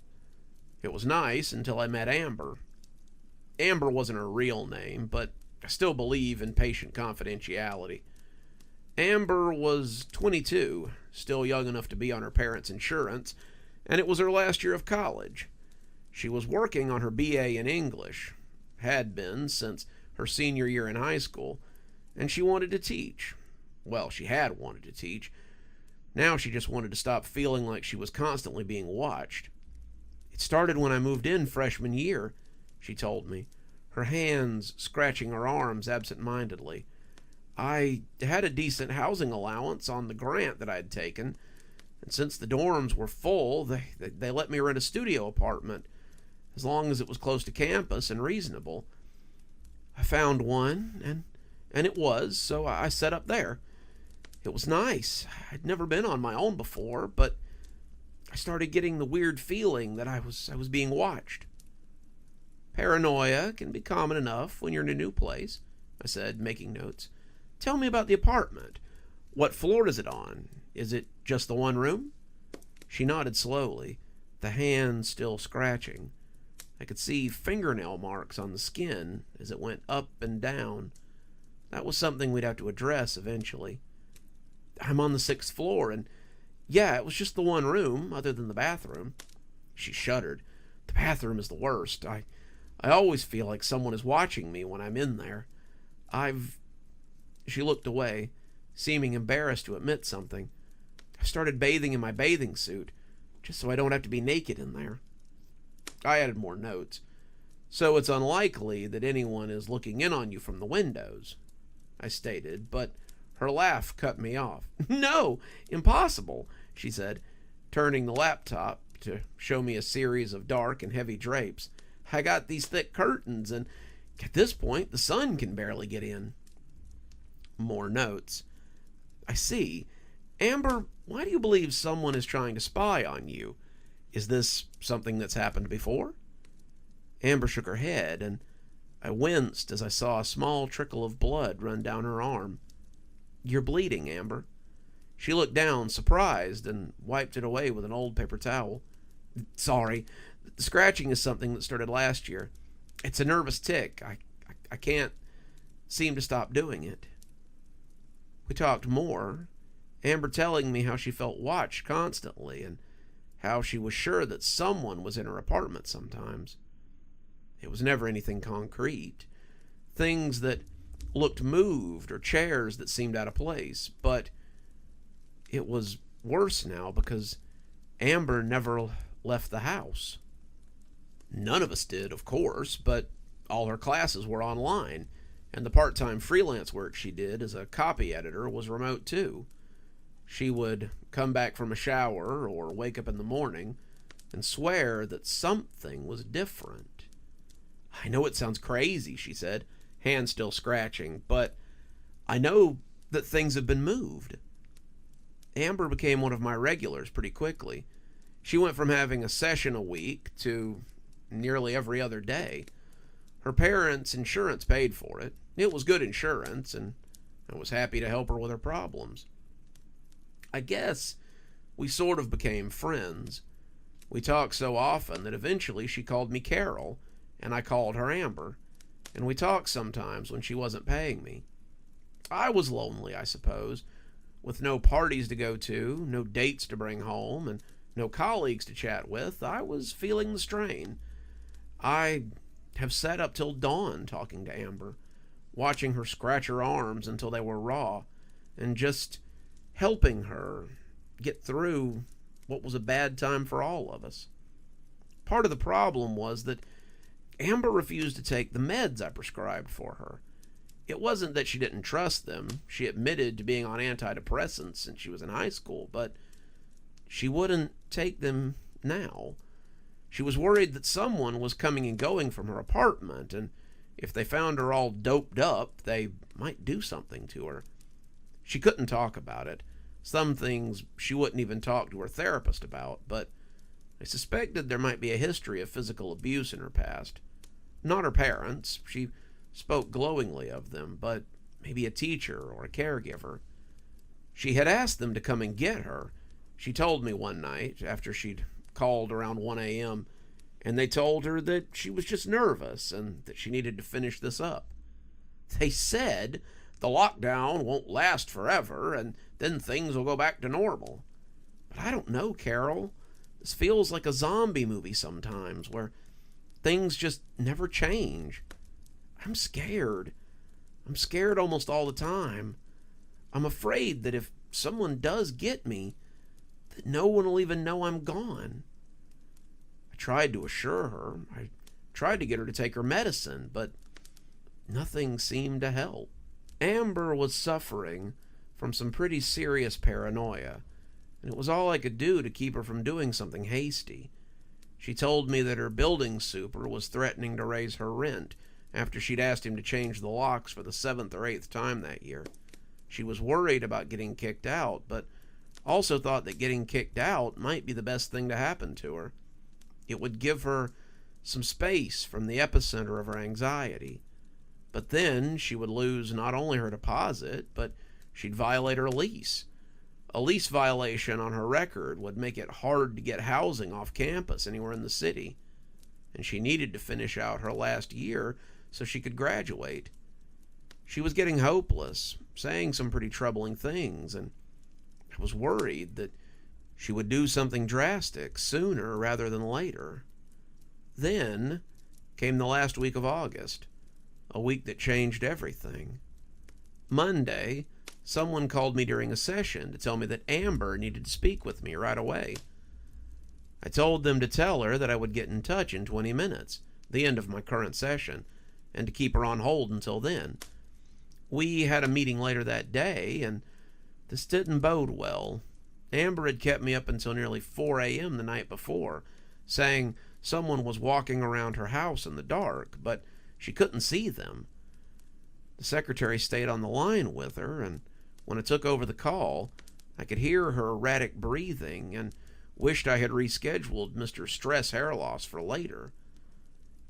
It was nice until I met Amber. Amber wasn't her real name, but I still believe in patient confidentiality. Amber was 22, still young enough to be on her parents' insurance, and it was her last year of college. She was working on her BA in English, had been since her senior year in high school, and she wanted to teach. Well, she had wanted to teach. Now she just wanted to stop feeling like she was constantly being watched. It started when I moved in freshman year, she told me, her hands scratching her arms absent-mindedly. I had a decent housing allowance on the grant that I had taken, and since the dorms were full, they let me rent a studio apartment, as long as it was close to campus and reasonable. I found one, and it was, so I set up there. It was nice. I'd never been on my own before, but I started getting the weird feeling that I was being watched. Paranoia can be common enough when you're in a new place, I said, making notes. Tell me about the apartment. What floor is it on? Is it just the one room? She nodded slowly, the hand still scratching. I could see fingernail marks on the skin as it went up and down. That was something we'd have to address eventually. I'm on the 6th floor, and yeah, it was just the one room, other than the bathroom. She shuddered. The bathroom is the worst. I always feel like someone is watching me when I'm in there. She looked away, seeming embarrassed to admit something. I started bathing in my bathing suit, just so I don't have to be naked in there. I added more notes. So it's unlikely that anyone is looking in on you from the windows, I stated, but her laugh cut me off. No, impossible, she said, turning the laptop to show me a series of dark and heavy drapes. I got these thick curtains, and at this point, the sun can barely get in. More notes. I see. Amber, why do you believe someone is trying to spy on you? Is this something that's happened before? Amber shook her head, and I winced as I saw a small trickle of blood run down her arm. You're bleeding, Amber. She looked down, surprised, and wiped it away with an old paper towel. Sorry. The scratching is something that started last year. It's a nervous tick. I can't seem to stop doing it. We talked more, Amber telling me how she felt watched constantly and how she was sure that someone was in her apartment sometimes. It was never anything concrete. Things that looked moved or chairs that seemed out of place, but it was worse now because Amber never left the house. None of us did, of course, but all her classes were online, and the part-time freelance work she did as a copy editor was remote too. She would come back from a shower or wake up in the morning and swear that something was different. I know it sounds crazy, she said, hand still scratching, but I know that things have been moved. Amber became one of my regulars pretty quickly. She went from having a session a week to nearly every other day. Her parents' insurance paid for it. It was good insurance, and I was happy to help her with her problems. I guess we sort of became friends. We talked so often that eventually she called me Carol, and I called her Amber, and we talked sometimes when she wasn't paying me. I was lonely, I suppose, with no parties to go to, no dates to bring home, and no colleagues to chat with. I was feeling the strain. I have sat up till dawn talking to Amber, watching her scratch her arms until they were raw, and just helping her get through what was a bad time for all of us. Part of the problem was that Amber refused to take the meds I prescribed for her. It wasn't that she didn't trust them. She admitted to being on antidepressants since she was in high school, but she wouldn't take them now. She was worried that someone was coming and going from her apartment, and if they found her all doped up, they might do something to her. She couldn't talk about it. Some things she wouldn't even talk to her therapist about, but I suspected there might be a history of physical abuse in her past. Not her parents. She spoke glowingly of them, but maybe a teacher or a caregiver. She had asked them to come and get her. She told me one night, after she'd called around 1 a.m., and they told her that she was just nervous and that she needed to finish this up. They said the lockdown won't last forever, and then things will go back to normal. But I don't know, Carol. This feels like a zombie movie sometimes, where things just never change. I'm scared. I'm scared almost all the time. I'm afraid that if someone does get me, that no one will even know I'm gone. I tried to assure her. I tried to get her to take her medicine, but nothing seemed to help. Amber was suffering from some pretty serious paranoia, and it was all I could do to keep her from doing something hasty. She told me that her building super was threatening to raise her rent after she'd asked him to change the locks for the 7th or 8th time that year. She was worried about getting kicked out, but also thought that getting kicked out might be the best thing to happen to her. It would give her some space from the epicenter of her anxiety. But then she would lose not only her deposit, but she'd violate her lease. A lease violation on her record would make it hard to get housing off campus anywhere in the city. And she needed to finish out her last year so she could graduate. She was getting hopeless, saying some pretty troubling things, and I was worried that she would do something drastic sooner rather than later. Then came the last week of August, a week that changed everything. Monday, someone called me during a session to tell me that Amber needed to speak with me right away. I told them to tell her that I would get in touch in 20 minutes, the end of my current session, and to keep her on hold until then. We had a meeting later that day, and this didn't bode well. Amber had kept me up until nearly 4 a.m. the night before, saying someone was walking around her house in the dark, but she couldn't see them. The secretary stayed on the line with her, and when I took over the call, I could hear her erratic breathing and wished I had rescheduled Mr. Stress Hair Loss for later.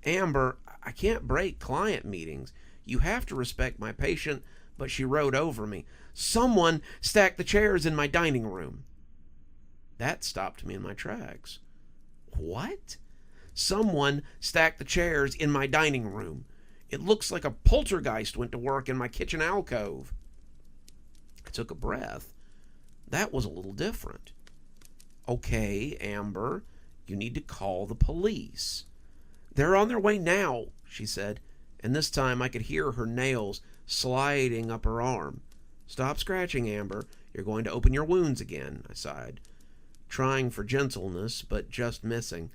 Amber, I can't break client meetings. You have to respect my patient, but she rode over me. Someone stacked the chairs in my dining room. That stopped me in my tracks. What? Someone stacked the chairs in my dining room. It looks like a poltergeist went to work in my kitchen alcove. I took a breath. That was a little different. Okay, Amber, you need to call the police. They're on their way now, she said, and this time I could hear her nails sliding up her arm. Stop scratching, Amber. You're going to open your wounds again, I sighed, trying for gentleness, but just missing.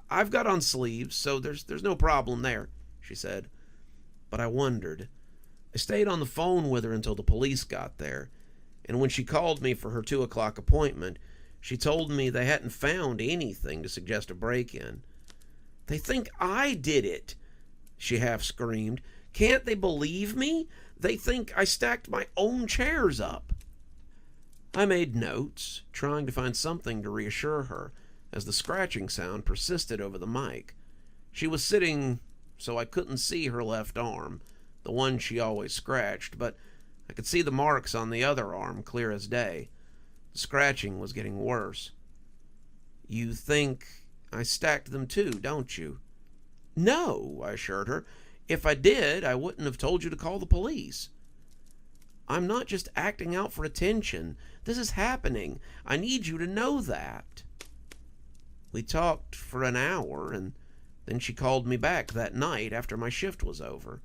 I've got on sleeves, so there's no problem there, she said. But I wondered. I stayed on the phone with her until the police got there, and when she called me for her 2 o'clock appointment, she told me they hadn't found anything to suggest a break-in. They think I did it, she half screamed. Can't they believe me? They think I stacked my own chairs up. I made notes, trying to find something to reassure her, as the scratching sound persisted over the mic. She was sitting so I couldn't see her left arm, the one she always scratched, but I could see the marks on the other arm clear as day. The scratching was getting worse. "You think I stacked them too, don't you?" "No," I assured her. "If I did, I wouldn't have told you to call the police." "I'm not just acting out for attention. This is happening. I need you to know that." We talked for an hour, and then she called me back that night after my shift was over.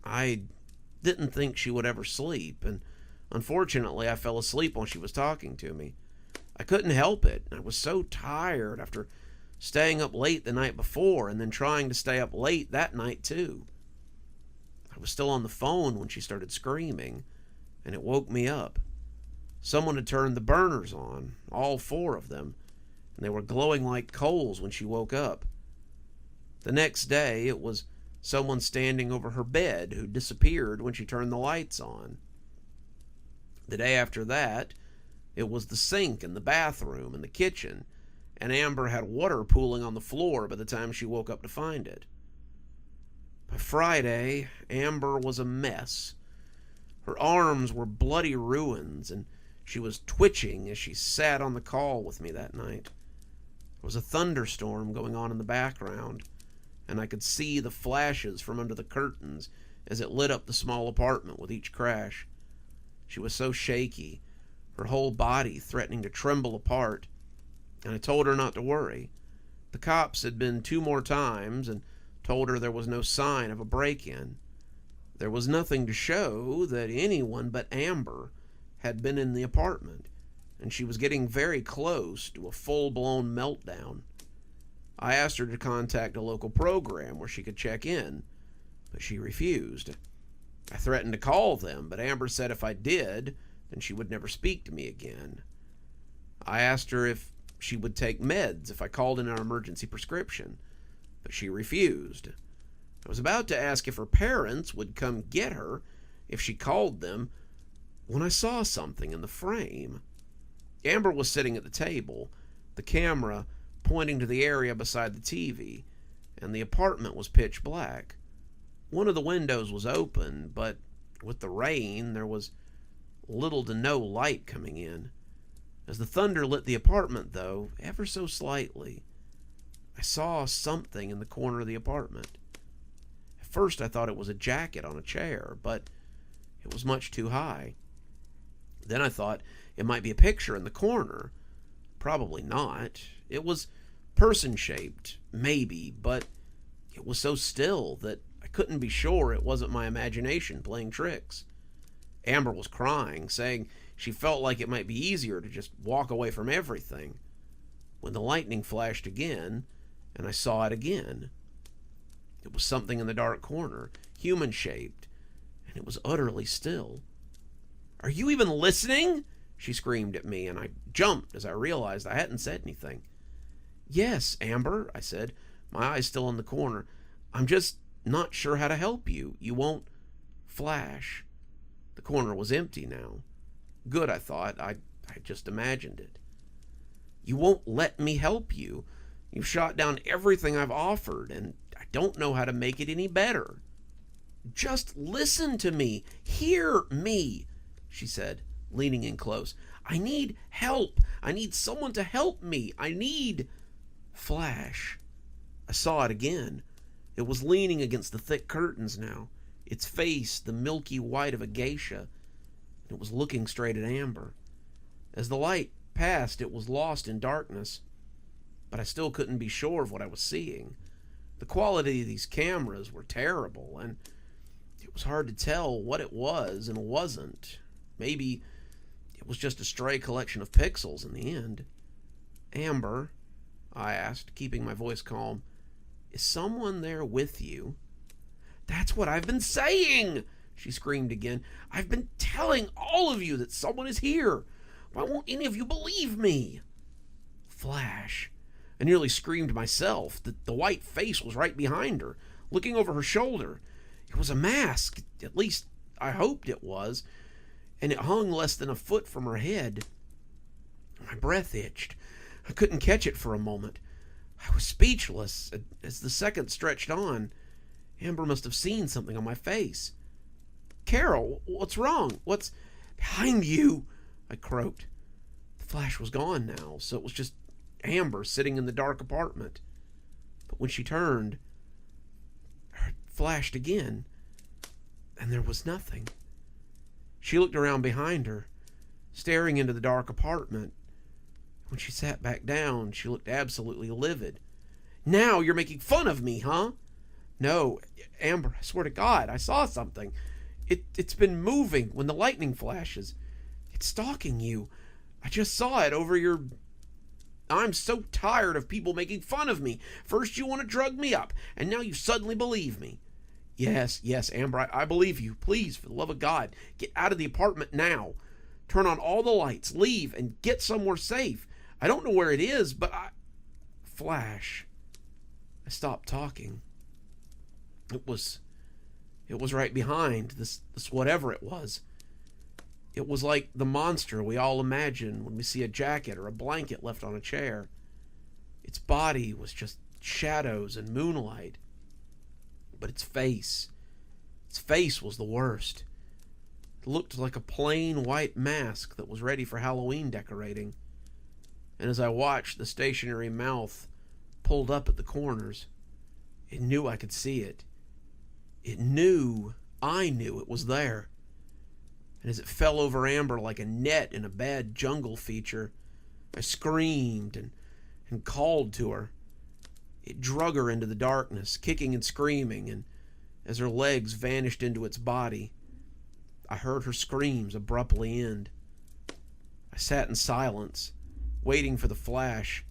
I didn't think she would ever sleep, and unfortunately I fell asleep while she was talking to me. I couldn't help it. I was so tired after staying up late the night before and then trying to stay up late that night too. I was still on the phone when she started screaming, and it woke me up. Someone had turned the burners on, all 4 of them, and they were glowing like coals when she woke up. The next day, it was someone standing over her bed who disappeared when she turned the lights on. The day after that, it was the sink in the bathroom and the kitchen, and Amber had water pooling on the floor by the time she woke up to find it. By Friday, Amber was a mess. Her arms were bloody ruins, and she was twitching as she sat on the call with me that night. There was a thunderstorm going on in the background, and I could see the flashes from under the curtains as it lit up the small apartment with each crash. She was so shaky, her whole body threatening to tremble apart, and I told her not to worry. The cops had been 2 more times and told her there was no sign of a break-in. There was nothing to show that anyone but Amber had been in the apartment, and she was getting very close to a full-blown meltdown. I asked her to contact a local program where she could check in, but she refused. I threatened to call them, but Amber said if I did, then she would never speak to me again. I asked her if she would take meds if I called in an emergency prescription, but she refused. I was about to ask if her parents would come get her if she called them when I saw something in the frame. Amber was sitting at the table, the camera pointing to the area beside the TV, and the apartment was pitch black. One of the windows was open, but with the rain, there was little to no light coming in. As the thunder lit the apartment, though, ever so slightly, I saw something in the corner of the apartment. At first, I thought it was a jacket on a chair, but it was much too high. Then I thought it might be a picture in the corner. Probably not. It was person-shaped, maybe, but it was so still that I couldn't be sure it wasn't my imagination playing tricks. Amber was crying, saying she felt like it might be easier to just walk away from everything. When the lightning flashed again, and I saw it again. It was something in the dark corner, human-shaped, and it was utterly still. "Are you even listening?" she screamed at me, and I jumped as I realized I hadn't said anything. "Yes, Amber," I said, my eyes still on the corner. "I'm just not sure how to help you. You won't flash." The corner was empty now. Good, I thought. I just imagined it. "You won't let me help you. You've shot down everything I've offered, and I don't know how to make it any better." "Just listen to me. Hear me," she said, leaning in close. "I need help. I need someone to help me. I need..." Flash. I saw it again. It was leaning against the thick curtains now, its face the milky white of a geisha. It was looking straight at Amber. As the light passed, it was lost in darkness, but I still couldn't be sure of what I was seeing. The quality of these cameras were terrible, and it was hard to tell what it was and wasn't. Maybe it was just a stray collection of pixels in the end. "Amber," I asked, keeping my voice calm, "is someone there with you?" "That's what I've been saying!" she screamed again. "I've been telling all of you that someone is here. Why won't any of you believe me?" Flash. I nearly screamed myself. The white face was right behind her, looking over her shoulder. It was a mask. At least, I hoped it was. and it hung less than a foot from her head. My breath itched. I couldn't catch it for a moment. I was speechless. As the seconds stretched on, Amber must have seen something on my face. "Carol, what's wrong? What's behind you?" I croaked. The flash was gone now, so it was just Amber sitting in the dark apartment. But when she turned, it flashed again, and there was nothing. She looked around behind her, staring into the dark apartment. When she sat back down, she looked absolutely livid. "Now you're making fun of me, huh?" "No, Amber, I swear to God, I saw something. It's been moving when the lightning flashes. It's stalking you. I just saw it over your... I'm so tired of people making fun of me. First you want to drug me up, and now you suddenly believe me." Yes, Amber, I believe you. Please, for the love of God, get out of the apartment now. Turn on all the lights, leave, and get somewhere safe. I don't know where it is, but Flash. I stopped talking. It was right behind, this whatever it was. It was like the monster we all imagine when we see a jacket or a blanket left on a chair. Its body was just shadows and moonlight. But its face was the worst. It looked like a plain white mask that was ready for Halloween decorating. And as I watched the stationary mouth pulled up at the corners, it knew I could see it. It knew I knew it was there. And as it fell over Amber like a net in a bad jungle feature, I screamed and called to her. It drug her into the darkness, kicking and screaming, and as her legs vanished into its body, I heard her screams abruptly end. I sat in silence, waiting for the flash,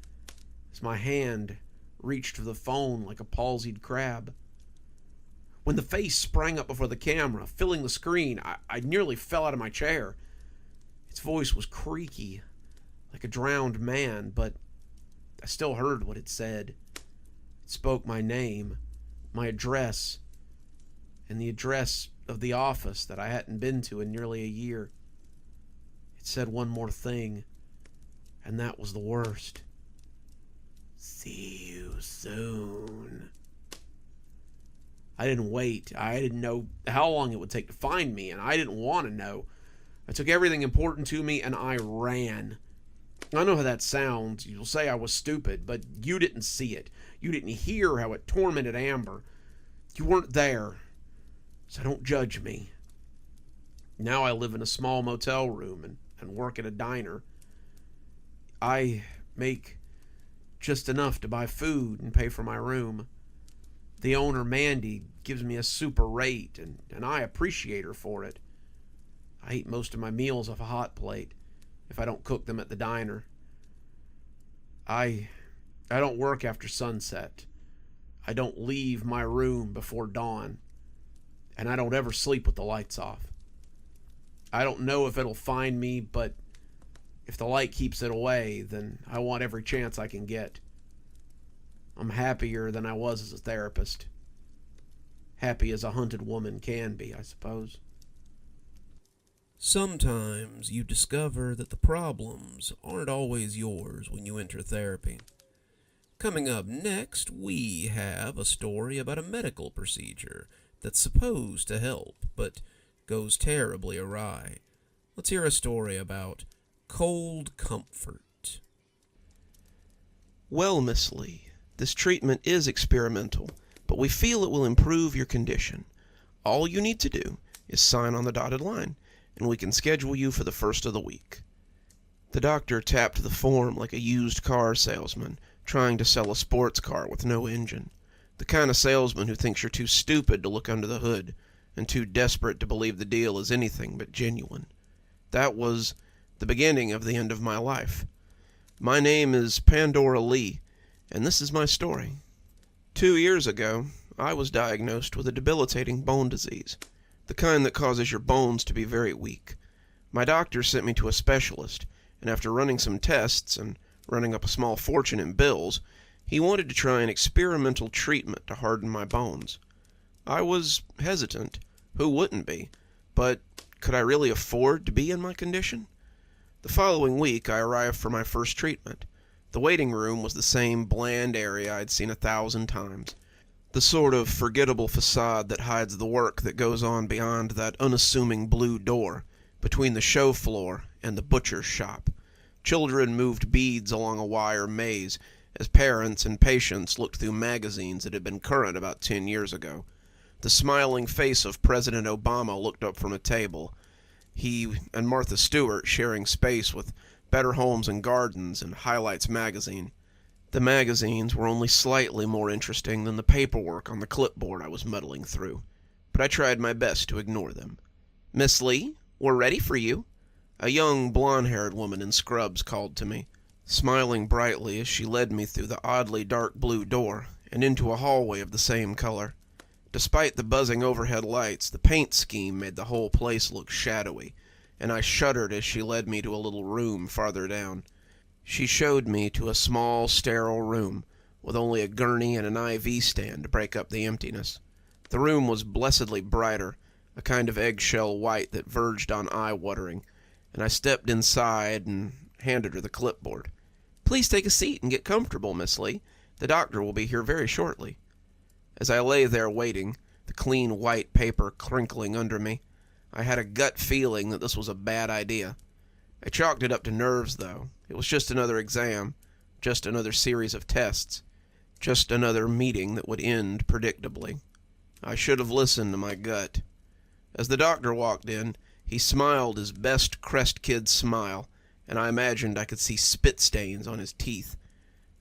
as my hand reached for the phone like a palsied crab. When the face sprang up before the camera, filling the screen, I nearly fell out of my chair. Its voice was creaky, like a drowned man, but I still heard what it said. It spoke my name, my address, and the address of the office that I hadn't been to in nearly a year. It said one more thing, and that was the worst. "See you soon." I didn't wait. I didn't know how long it would take to find me, and I didn't want to know. I took everything important to me, and I ran. I know how that sounds. You'll say I was stupid, but you didn't see it. You didn't hear how it tormented Amber. You weren't there, so don't judge me. Now I live in a small motel room and work at a diner. I make just enough to buy food and pay for my room. The owner, Mandy, gives me a super rate, and I appreciate her for it. I eat most of my meals off a hot plate if I don't cook them at the diner. I don't work after sunset. I don't leave my room before dawn. And I don't ever sleep with the lights off. I don't know if it'll find me, but if the light keeps it away, then I want every chance I can get. I'm happier than I was as a therapist. Happy as a hunted woman can be, I suppose. Sometimes you discover that the problems aren't always yours when you enter therapy. Coming up next, we have a story about a medical procedure that's supposed to help, but goes terribly awry. Let's hear a story about cold comfort. Well, Miss Lee, this treatment is experimental, but we feel it will improve your condition. All you need to do is sign on the dotted line, and we can schedule you for the first of the week. The doctor tapped the form like a used car salesman trying to sell a sports car with no engine. The kind of salesman who thinks you're too stupid to look under the hood and too desperate to believe the deal is anything but genuine. That was the beginning of the end of my life. My name is Pandora Lee, and this is my story. 2 years ago, I was diagnosed with a debilitating bone disease, the kind that causes your bones to be very weak. My doctor sent me to a specialist, and after running some tests and running up a small fortune in bills, he wanted to try an experimental treatment to harden my bones. I was hesitant. Who wouldn't be? But could I really afford to be in my condition? The following week, I arrived for my first treatment. The waiting room was the same bland area I'd seen 1,000 times. The sort of forgettable facade that hides the work that goes on beyond that unassuming blue door, between the show floor and the butcher's shop. Children moved beads along a wire maze as parents and patients looked through magazines that had been current about 10 years ago. The smiling face of President Obama looked up from a table. He and Martha Stewart sharing space with Better Homes and Gardens and Highlights magazine. The magazines were only slightly more interesting than the paperwork on the clipboard I was muddling through, but I tried my best to ignore them. "Miss Lee, we're ready for you," a young blonde-haired woman in scrubs called to me, smiling brightly as she led me through the oddly dark blue door and into a hallway of the same color. Despite the buzzing overhead lights, the paint scheme made the whole place look shadowy, and I shuddered as she led me to a little room farther down. She showed me to a small, sterile room, with only a gurney and an IV stand to break up the emptiness. The room was blessedly brighter, a kind of eggshell white that verged on eye-watering, and I stepped inside and handed her the clipboard. "Please take a seat and get comfortable, Miss Lee. The doctor will be here very shortly." As I lay there waiting, the clean white paper crinkling under me, I had a gut feeling that this was a bad idea. I chalked it up to nerves, though. It was just another exam, just another series of tests, just another meeting that would end predictably. I should have listened to my gut. As the doctor walked in, he smiled his best Crest Kid smile, and I imagined I could see spit stains on his teeth.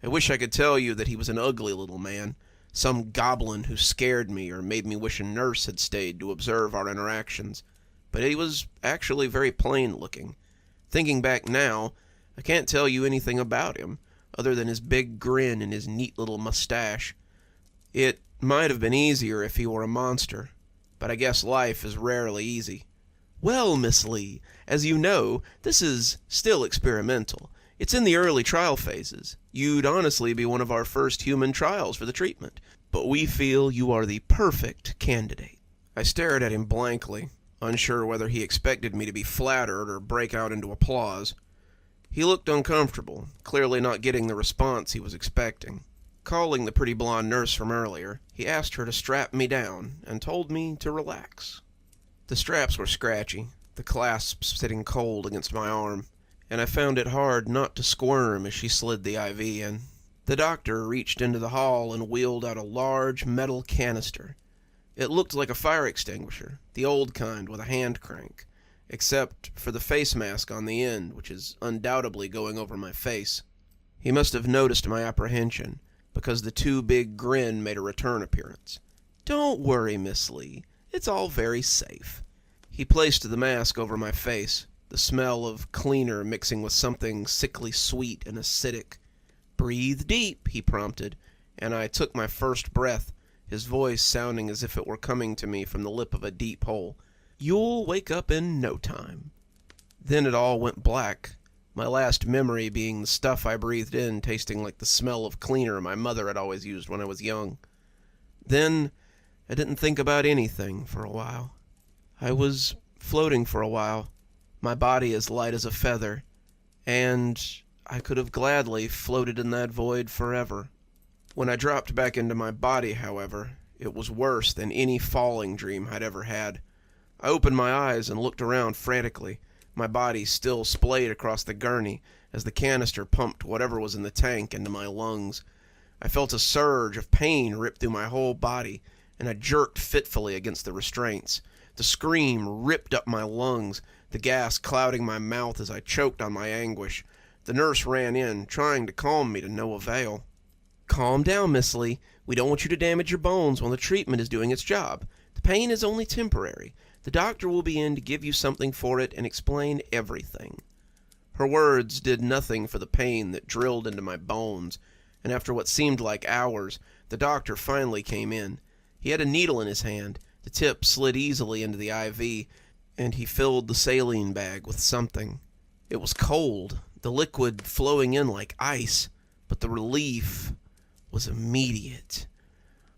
I wish I could tell you that he was an ugly little man, some goblin who scared me or made me wish a nurse had stayed to observe our interactions, but he was actually very plain-looking. Thinking back now, I can't tell you anything about him, other than his big grin and his neat little mustache. It might have been easier if he were a monster, but I guess life is rarely easy. "Well, Miss Lee, as you know, this is still experimental. It's in the early trial phases. You'd honestly be one of our first human trials for the treatment, but we feel you are the perfect candidate." I stared at him blankly, unsure whether he expected me to be flattered or break out into applause. He looked uncomfortable, clearly not getting the response he was expecting. Calling the pretty blonde nurse from earlier, he asked her to strap me down and told me to relax. The straps were scratchy, the clasps sitting cold against my arm, and I found it hard not to squirm as she slid the IV in. The doctor reached into the hall and wheeled out a large metal canister. It looked like a fire extinguisher, the old kind with a hand crank, except for the face mask on the end, which is undoubtedly going over my face. He must have noticed my apprehension, because the too big grin made a return appearance. "Don't worry, Miss Lee. It's all very safe." He placed the mask over my face, the smell of cleaner mixing with something sickly sweet and acidic. "Breathe deep," he prompted, and I took my first breath, his voice sounding as if it were coming to me from the lip of a deep hole. "You'll wake up in no time." Then it all went black, my last memory being the stuff I breathed in tasting like the smell of cleaner my mother had always used when I was young. Then I didn't think about anything for a while. I was floating for a while, my body as light as a feather, and I could have gladly floated in that void forever. When I dropped back into my body, however, it was worse than any falling dream I'd ever had. I opened my eyes and looked around frantically, my body still splayed across the gurney as the canister pumped whatever was in the tank into my lungs. I felt a surge of pain rip through my whole body, and I jerked fitfully against the restraints. The scream ripped up my lungs, the gas clouding my mouth as I choked on my anguish. The nurse ran in, trying to calm me to no avail. "Calm down, Miss Lee. We don't want you to damage your bones while the treatment is doing its job. The pain is only temporary. The doctor will be in to give you something for it and explain everything." Her words did nothing for the pain that drilled into my bones, and after what seemed like hours, the doctor finally came in. He had a needle in his hand. The tip slid easily into the IV, and he filled the saline bag with something. It was cold, the liquid flowing in like ice, but the relief was immediate.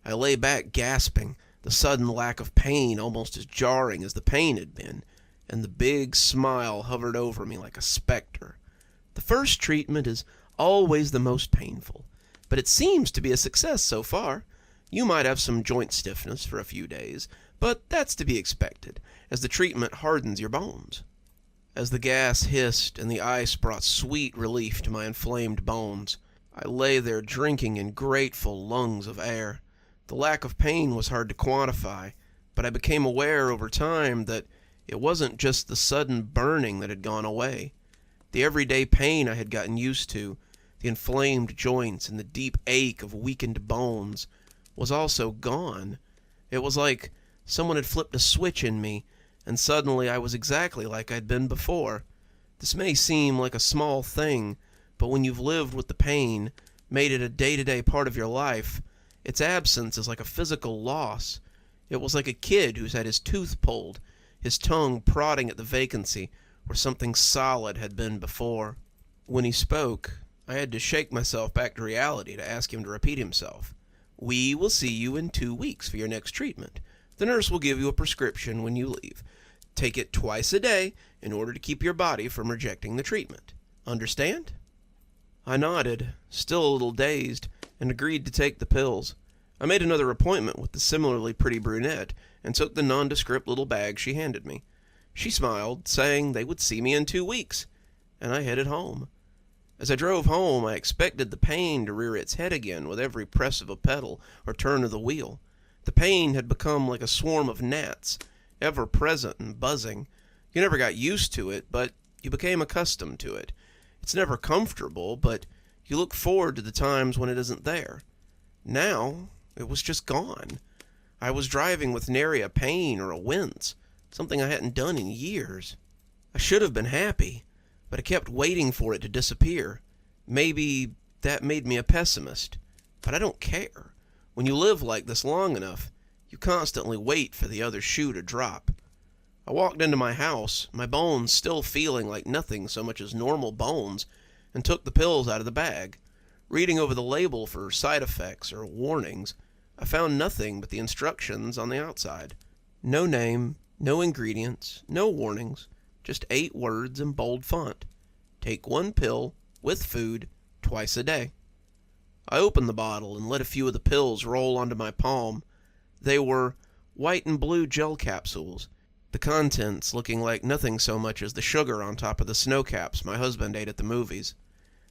I lay back gasping, the sudden lack of pain almost as jarring as the pain had been. and the big smile hovered over me like a specter. "The first treatment is always the most painful, but it seems to be a success so far. You might have some joint stiffness for a few days, but that's to be expected, as the treatment hardens your bones." As the gas hissed and the ice brought sweet relief to my inflamed bones, I lay there drinking in grateful lungs of air. The lack of pain was hard to quantify, but I became aware over time that it wasn't just the sudden burning that had gone away. The everyday pain I had gotten used to, the inflamed joints and the deep ache of weakened bones, was also gone. It was like someone had flipped a switch in me, and suddenly I was exactly like I'd been before. This may seem like a small thing, but when you've lived with the pain, made it a day-to-day part of your life, its absence is like a physical loss. It was like a kid who's had his tooth pulled, his tongue prodding at the vacancy where something solid had been before. When he spoke, I had to shake myself back to reality to ask him to repeat himself. "We will see you in 2 weeks for your next treatment. The nurse will give you a prescription when you leave. Take it twice a day in order to keep your body from rejecting the treatment. Understand?" I nodded, still a little dazed, and agreed to take the pills. I made another appointment with the similarly pretty brunette and took the nondescript little bag she handed me. She smiled, saying they would see me in 2 weeks, and I headed home. As I drove home, I expected the pain to rear its head again with every press of a pedal or turn of the wheel. The pain had become like a swarm of gnats, ever present and buzzing. You never got used to it, but you became accustomed to it. It's never comfortable, but you look forward to the times when it isn't there. Now, it was just gone. I was driving with nary a pain or a wince, something I hadn't done in years. I should have been happy, but I kept waiting for it to disappear. Maybe that made me a pessimist, but I don't care. When you live like this long enough, you constantly wait for the other shoe to drop. I walked into my house, my bones still feeling like nothing so much as normal bones, and took the pills out of the bag. Reading over the label for side effects or warnings, I found nothing but the instructions on the outside. No name, no ingredients, no warnings, just 8 words in bold font. Take 1 pill, with food, twice a day. I opened the bottle and let a few of the pills roll onto my palm. They were white and blue gel capsules, the contents looking like nothing so much as the sugar on top of the snow caps my husband ate at the movies.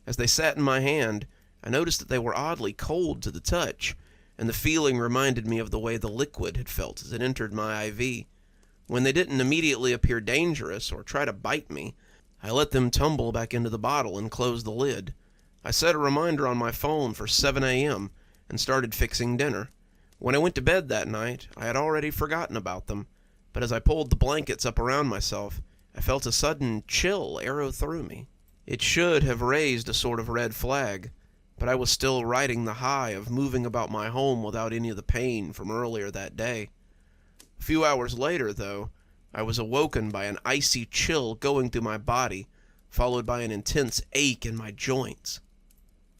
As they sat in my hand, I noticed that they were oddly cold to the touch, and the feeling reminded me of the way the liquid had felt as it entered my IV. When they didn't immediately appear dangerous or try to bite me, I let them tumble back into the bottle and closed the lid. I set a reminder on my phone for 7 a.m. and started fixing dinner. When I went to bed that night, I had already forgotten about them, but as I pulled the blankets up around myself, I felt a sudden chill arrow through me. It should have raised a sort of red flag, but I was still riding the high of moving about my home without any of the pain from earlier that day. A few hours later, though, I was awoken by an icy chill going through my body, followed by an intense ache in my joints.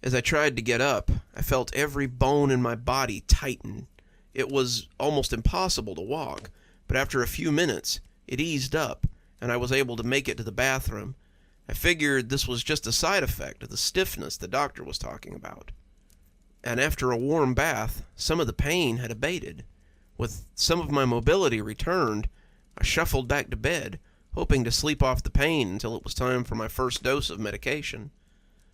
As I tried to get up, I felt every bone in my body tighten. It was almost impossible to walk, but after a few minutes, it eased up, and I was able to make it to the bathroom. I figured this was just a side effect of the stiffness the doctor was talking about. And after a warm bath, some of the pain had abated. With some of my mobility returned, I shuffled back to bed, hoping to sleep off the pain until it was time for my first dose of medication.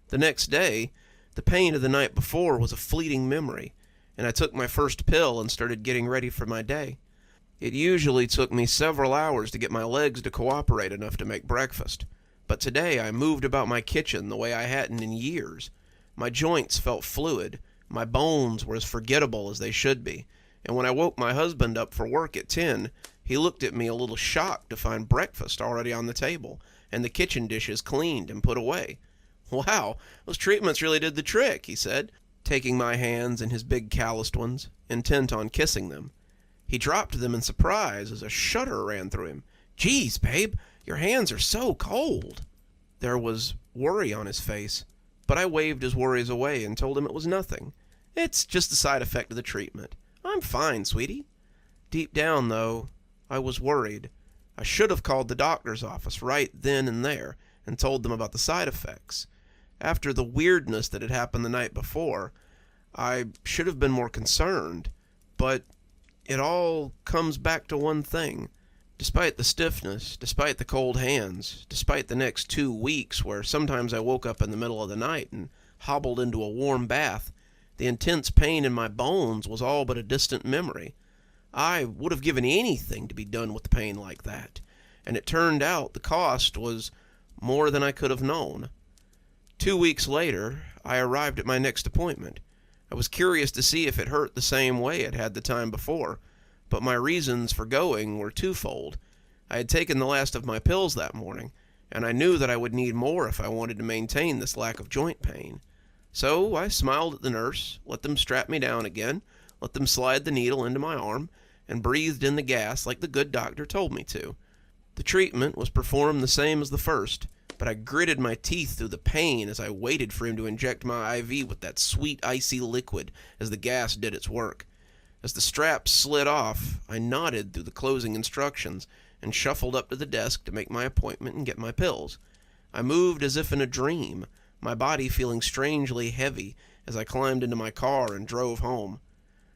The next day, the pain of the night before was a fleeting memory, and I took my first pill and started getting ready for my day. It usually took me several hours to get my legs to cooperate enough to make breakfast, but today I moved about my kitchen the way I hadn't in years. My joints felt fluid, my bones were as forgettable as they should be, and when I woke my husband up for work at 10, he looked at me a little shocked to find breakfast already on the table, and the kitchen dishes cleaned and put away. "Wow, those treatments really did the trick," he said, taking my hands in his big calloused ones, intent on kissing them. He dropped them in surprise as a shudder ran through him. "Geez, babe, your hands are so cold." There was worry on his face, but I waved his worries away and told him it was nothing. "It's just a side effect of the treatment. I'm fine, sweetie." Deep down, though, I was worried. I should have called the doctor's office right then and there and told them about the side effects. After the weirdness that had happened the night before, I should have been more concerned. But it all comes back to one thing. Despite the stiffness, despite the cold hands, despite the next 2 weeks where sometimes I woke up in the middle of the night and hobbled into a warm bath, the intense pain in my bones was all but a distant memory. I would have given anything to be done with the pain like that, and it turned out the cost was more than I could have known. 2 weeks later, I arrived at my next appointment. I was curious to see if it hurt the same way it had the time before, but my reasons for going were twofold. I had taken the last of my pills that morning, and I knew that I would need more if I wanted to maintain this lack of joint pain. So I smiled at the nurse, let them strap me down again, let them slide the needle into my arm, and breathed in the gas like the good doctor told me to. The treatment was performed the same as the first, but I gritted my teeth through the pain as I waited for him to inject my IV with that sweet icy liquid as the gas did its work. As the straps slid off, I nodded through the closing instructions and shuffled up to the desk to make my appointment and get my pills. I moved as if in a dream, my body feeling strangely heavy as I climbed into my car and drove home.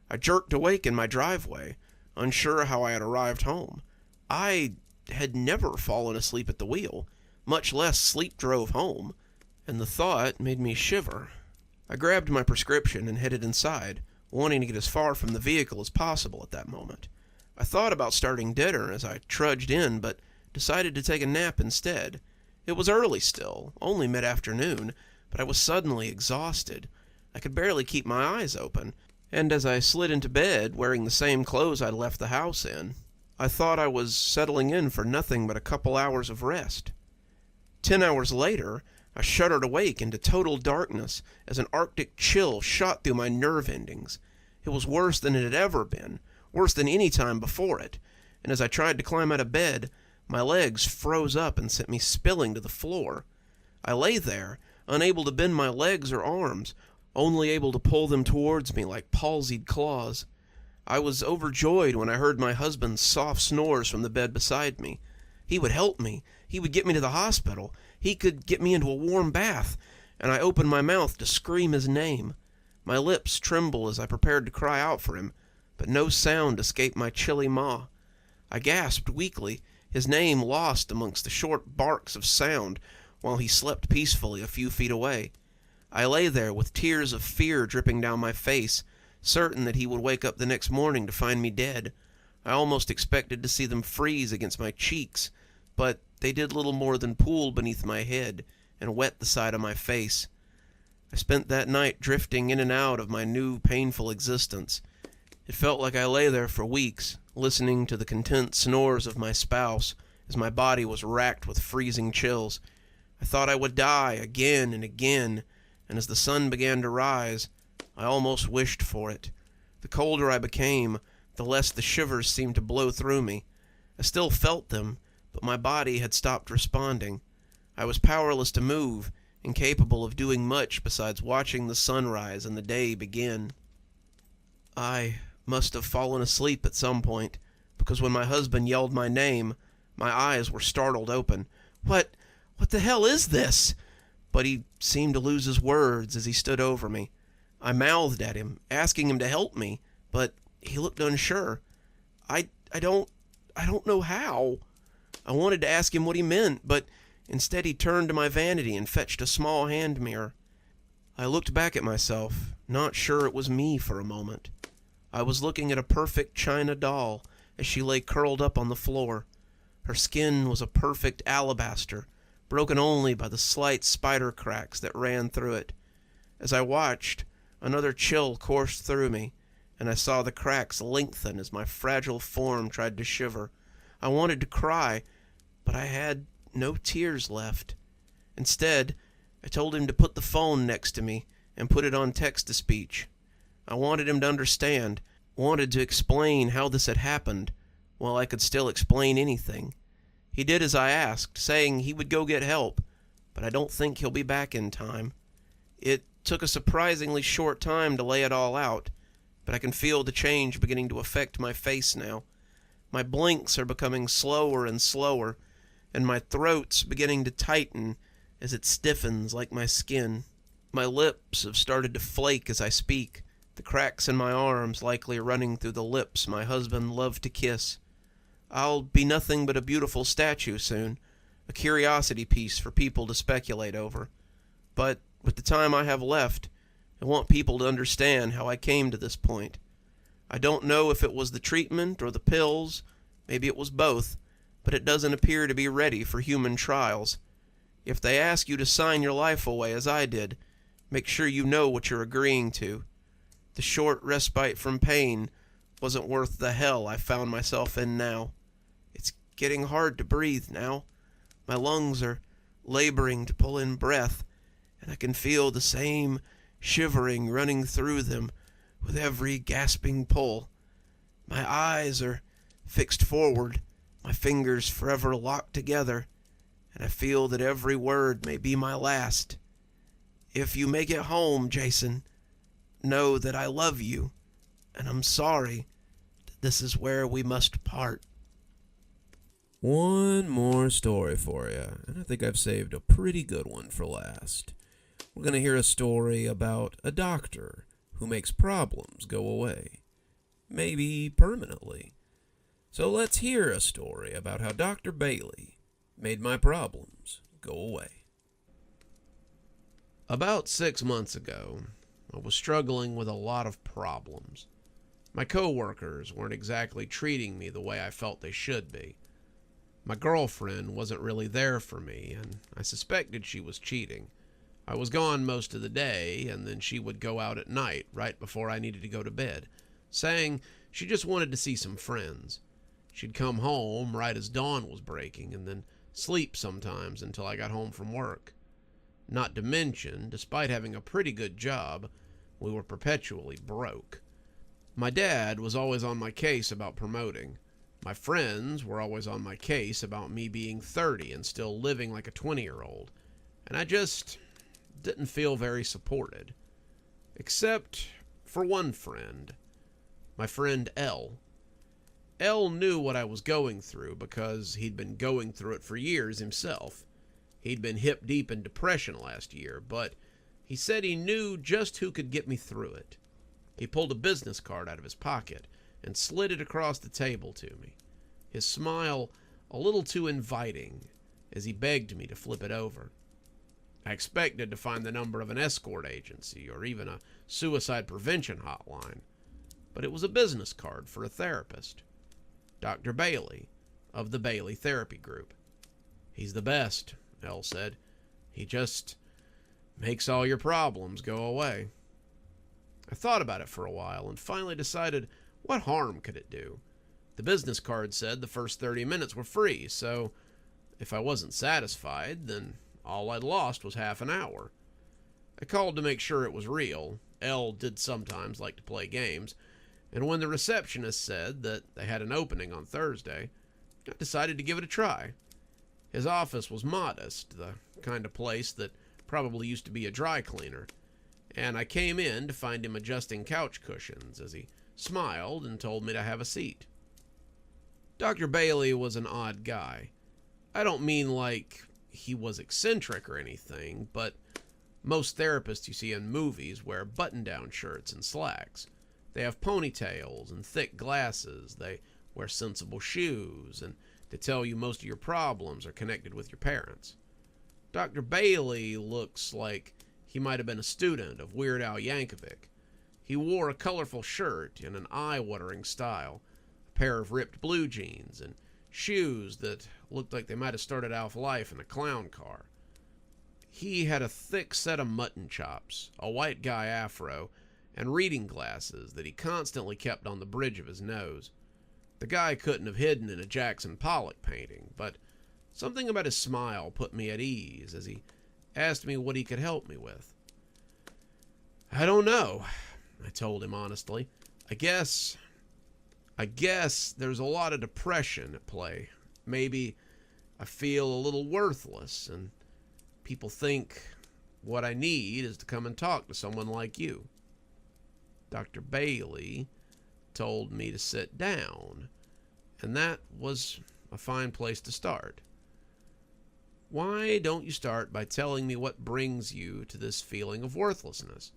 I jerked awake in my driveway, unsure how I had arrived home. I had never fallen asleep at the wheel, much less sleep drove home, and the thought made me shiver. I grabbed my prescription and headed inside, wanting to get as far from the vehicle as possible at that moment. I thought about starting dinner as I trudged in, but decided to take a nap instead. It was early still, only mid-afternoon, but I was suddenly exhausted. I could barely keep my eyes open, and as I slid into bed, wearing the same clothes I'd left the house in, I thought I was settling in for nothing but a couple hours of rest. 10 hours later, I shuddered awake into total darkness as an arctic chill shot through my nerve endings. It was worse than it had ever been, worse than any time before it, and as I tried to climb out of bed, my legs froze up and sent me spilling to the floor. I lay there, unable to bend my legs or arms, only able to pull them towards me like palsied claws. I was overjoyed when I heard my husband's soft snores from the bed beside me. He would help me. He would get me to the hospital. He could get me into a warm bath, and I opened my mouth to scream his name. My lips trembled as I prepared to cry out for him, but no sound escaped my chilly maw. I gasped weakly, his name lost amongst the short barks of sound, while he slept peacefully a few feet away. I lay there with tears of fear dripping down my face, certain that he would wake up the next morning to find me dead. I almost expected to see them freeze against my cheeks, but they did little more than pool beneath my head and wet the side of my face. I spent that night drifting in and out of my new painful existence. It felt like I lay there for weeks, listening to the content snores of my spouse as my body was racked with freezing chills. I thought I would die again and again, and as the sun began to rise, I almost wished for it. The colder I became, the less the shivers seemed to blow through me. I still felt them, but my body had stopped responding. I was powerless to move, incapable of doing much besides watching the sunrise and the day begin. I must have fallen asleep at some point, because when my husband yelled my name, my eyes were startled open. What the hell is this? But he seemed to lose his words as he stood over me. I mouthed at him, asking him to help me, but he looked unsure. I don't know how. I wanted to ask him what he meant, but instead he turned to my vanity and fetched a small hand mirror. I looked back at myself, not sure it was me for a moment. I was looking at a perfect china doll as she lay curled up on the floor. Her skin was a perfect alabaster, broken only by the slight spider cracks that ran through it. As I watched, another chill coursed through me, and I saw the cracks lengthen as my fragile form tried to shiver. I wanted to cry, but I had no tears left. Instead, I told him to put the phone next to me and put it on text-to-speech. I wanted him to understand, wanted to explain how this had happened, while I could still explain anything. He did as I asked, saying he would go get help, but I don't think he'll be back in time. It took a surprisingly short time to lay it all out, but I can feel the change beginning to affect my face now. My blinks are becoming slower and slower, and my throat's beginning to tighten as it stiffens like my skin. My lips have started to flake as I speak, the cracks in my arms likely running through the lips my husband loved to kiss. I'll be nothing but a beautiful statue soon, a curiosity piece for people to speculate over. But with the time I have left, I want people to understand how I came to this point. I don't know if it was the treatment or the pills, maybe it was both, but it doesn't appear to be ready for human trials. If they ask you to sign your life away as I did, make sure you know what you're agreeing to. The short respite from pain wasn't worth the hell I found myself in now. It's getting hard to breathe now. My lungs are laboring to pull in breath, and I can feel the same shivering running through them with every gasping pull. My eyes are fixed forward, my fingers forever locked together, and I feel that every word may be my last. If you make it home, Jason, know that I love you, and I'm sorry that this is where we must part. One more story for you, and I think I've saved a pretty good one for last. We're going to hear a story about a doctor who makes problems go away, maybe permanently. So let's hear a story about how Dr. Bailey made my problems go away. About 6 months ago, I was struggling with a lot of problems. My coworkers weren't exactly treating me the way I felt they should be. My girlfriend wasn't really there for me, and I suspected she was cheating. I was gone most of the day, and then she would go out at night, right before I needed to go to bed, saying she just wanted to see some friends. She'd come home right as dawn was breaking, and then sleep sometimes until I got home from work. Not to mention, despite having a pretty good job, we were perpetually broke. My dad was always on my case about promoting. My friends were always on my case about me being 30 and still living like a 20-year-old. And I just didn't feel very supported. Except for one friend. My friend L. L knew what I was going through because he'd been going through it for years himself. He'd been hip deep in depression last year, but he said he knew just who could get me through it. He pulled a business card out of his pocket and slid it across the table to me, his smile a little too inviting as he begged me to flip it over. I expected to find the number of an escort agency or even a suicide prevention hotline, but it was a business card for a therapist. Dr. Bailey of the Bailey Therapy Group. He's the best, Elle said. He just makes all your problems go away. I thought about it for a while and finally decided, what harm could it do? The business card said the first 30 minutes were free, so if I wasn't satisfied, then all I'd lost was half an hour. I called to make sure it was real. Elle did sometimes like to play games, and when the receptionist said that they had an opening on Thursday, I decided to give it a try. His office was modest, the kind of place that probably used to be a dry cleaner, and I came in to find him adjusting couch cushions as he smiled and told me to have a seat. Dr. Bailey was an odd guy. I don't mean like he was eccentric or anything, but most therapists you see in movies wear button-down shirts and slacks. They have ponytails and thick glasses. They wear sensible shoes, and they tell you most of your problems are connected with your parents. Dr. Bailey looks like he might have been a student of Weird Al Yankovic. He wore a colorful shirt in an eye-watering style, a pair of ripped blue jeans, and shoes that looked like they might have started out life in a clown car. He had a thick set of mutton chops, a white guy afro, and reading glasses that he constantly kept on the bridge of his nose. The guy couldn't have hidden in a Jackson Pollock painting, but something about his smile put me at ease as he asked me what he could help me with. I don't know, I told him honestly. I guess there's a lot of depression at play. Maybe I feel a little worthless, and people think what I need is to come and talk to someone like you. Dr. Bailey told me to sit down And that was a fine place to start. Why don't you start by telling me what brings you to this feeling of worthlessness?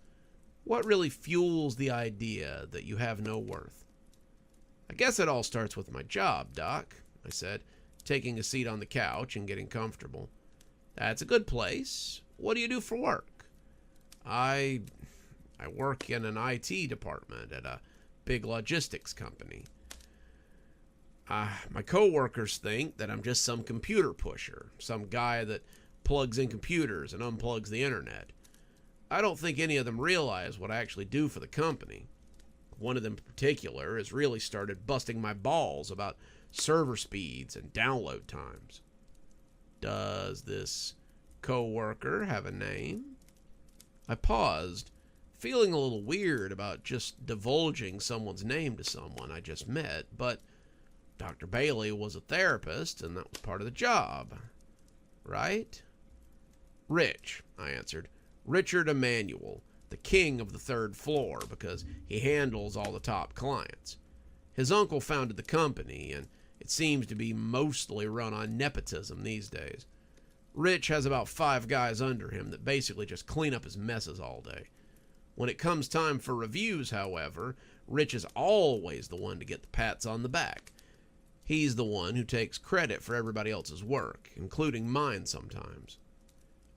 What really fuels the idea that you have no worth? I guess it all starts with my job, Doc, I said, taking a seat on the couch and getting comfortable. That's a good place. What do you do for work? I work in an IT department at a big logistics company. My coworkers think that I'm just some computer pusher, some guy that plugs in computers and unplugs the internet. I don't think any of them realize what I actually do for the company. One of them in particular has really started busting my balls about server speeds and download times. Does this coworker have a name? I paused, feeling a little weird about just divulging someone's name to someone I just met, but Dr. Bailey was a therapist, and that was part of the job, right? Rich, I answered. Richard Emanuel, the king of the third floor, because he handles all the top clients. His uncle founded the company, and it seems to be mostly run on nepotism these days. Rich has about 5 guys under him that basically just clean up his messes all day. When it comes time for reviews, however, Rich is always the one to get the pats on the back. He's the one who takes credit for everybody else's work, including mine sometimes.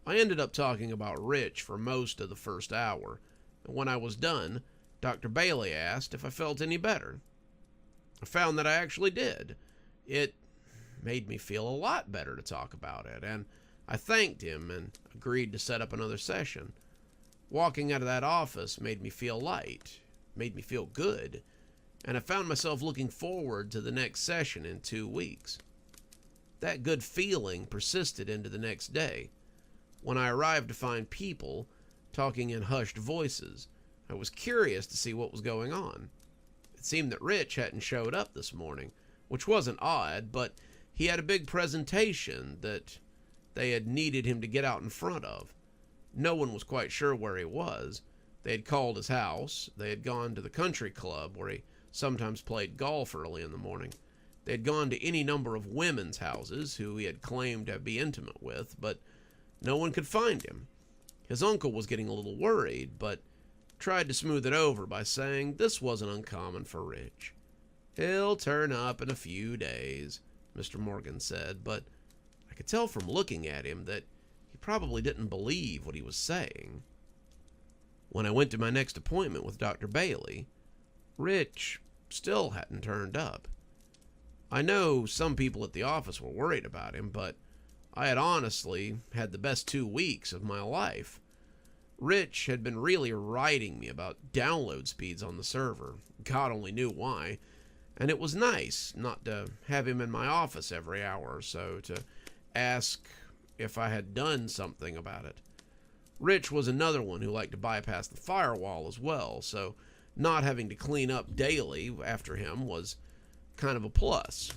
I ended up talking about Rich for most of the first hour, and when I was done, Dr. Bailey asked if I felt any better. I found that I actually did. It made me feel a lot better to talk about it, and I thanked him and agreed to set up another session. Walking out of that office made me feel light, made me feel good, and I found myself looking forward to the next session in 2 weeks. That good feeling persisted into the next day. When I arrived to find people talking in hushed voices, I was curious to see what was going on. It seemed that Rich hadn't showed up this morning, which wasn't odd, but he had a big presentation that they had needed him to get out in front of. No one was quite sure where he was. They had called his house. They had gone to the country club where he sometimes played golf early in the morning. They had gone to any number of women's houses who he had claimed to be intimate with, but no one could find him. His uncle was getting a little worried, but tried to smooth it over by saying this wasn't uncommon for Rich. He'll turn up in a few days, Mr. Morgan said, but I could tell from looking at him that he probably didn't believe what he was saying. When I went to my next appointment with Dr. Bailey, Rich still hadn't turned up. I know some people at the office were worried about him, but I had honestly had the best 2 weeks of my life. Rich had been really writing me about download speeds on the server. God only knew why. And it was nice not to have him in my office every hour or so to ask if I had done something about it. Rich was another one who liked to bypass the firewall as well, so not having to clean up daily after him was kind of a plus.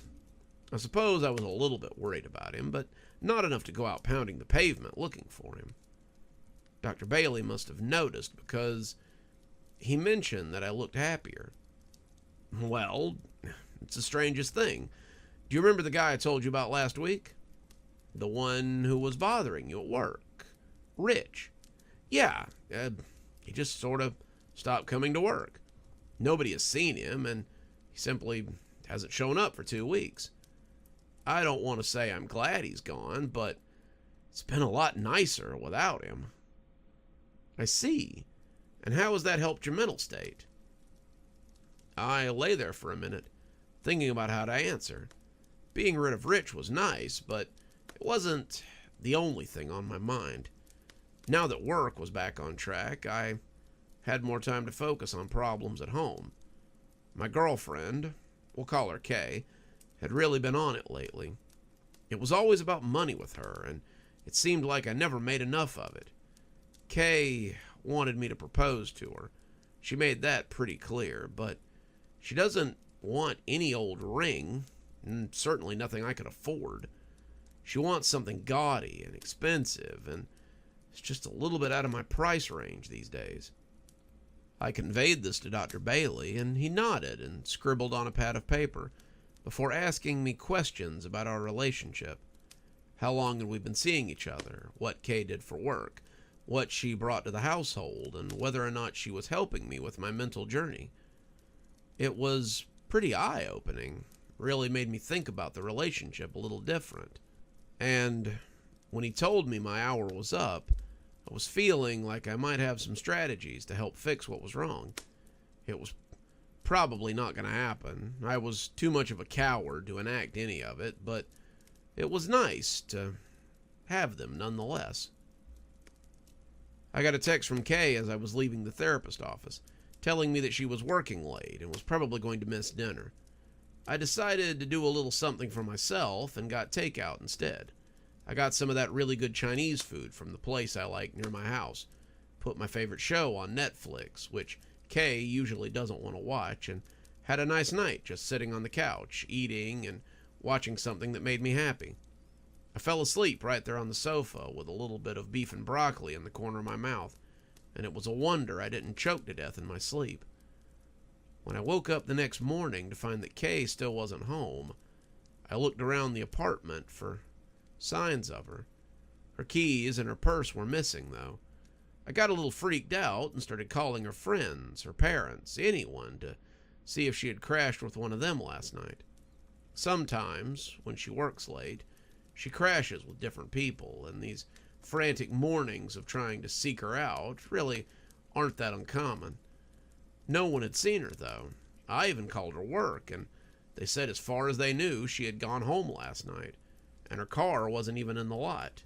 I suppose I was a little bit worried about him, but not enough to go out pounding the pavement looking for him. Dr. Bailey must have noticed because he mentioned that I looked happier. Well, it's the strangest thing. Do you remember the guy I told you about last week? The one who was bothering you at work? Rich. Yeah, he just sort of stopped coming to work. Nobody has seen him, and he simply hasn't shown up for 2 weeks. I don't want to say I'm glad he's gone, but it's been a lot nicer without him. I see. And how has that helped your mental state? I lay there for a minute, thinking about how to answer. Being rid of Rich was nice, but it wasn't the only thing on my mind. Now that work was back on track, I had more time to focus on problems at home. My girlfriend, we'll call her Kay, had really been on it lately. It was always about money with her, and it seemed like I never made enough of it. Kay wanted me to propose to her. She made that pretty clear, but she doesn't want any old ring, and certainly nothing I could afford. She wants something gaudy and expensive, and it's just a little bit out of my price range these days. I conveyed this to Dr. Bailey, and he nodded and scribbled on a pad of paper. before asking me questions about our relationship. How long had we been seeing each other, what Kay did for work, what she brought to the household, and whether or not she was helping me with my mental journey. It was pretty eye-opening, really made me think about the relationship a little different. And when he told me my hour was up, I was feeling like I might have some strategies to help fix what was wrong. It was probably not going to happen. I was too much of a coward to enact any of it, but it was nice to have them nonetheless. I got a text from Kay as I was leaving the therapist office, telling me that she was working late and was probably going to miss dinner. I decided to do a little something for myself and got takeout instead. I got some of that really good Chinese food from the place I like near my house, put my favorite show on Netflix, which Kay usually doesn't want to watch, and had a nice night just sitting on the couch, eating and watching something that made me happy. I fell asleep right there on the sofa with a little bit of beef and broccoli in the corner of my mouth, and it was a wonder I didn't choke to death in my sleep. When I woke up the next morning to find that Kay still wasn't home, I looked around the apartment for signs of her. Her keys and her purse were missing, though. I got a little freaked out and started calling her friends, her parents, anyone, to see if she had crashed with one of them last night. Sometimes, when she works late, she crashes with different people, and these frantic mornings of trying to seek her out really aren't that uncommon. No one had seen her, though. I even called her work, and they said as far as they knew, she had gone home last night, and her car wasn't even in the lot.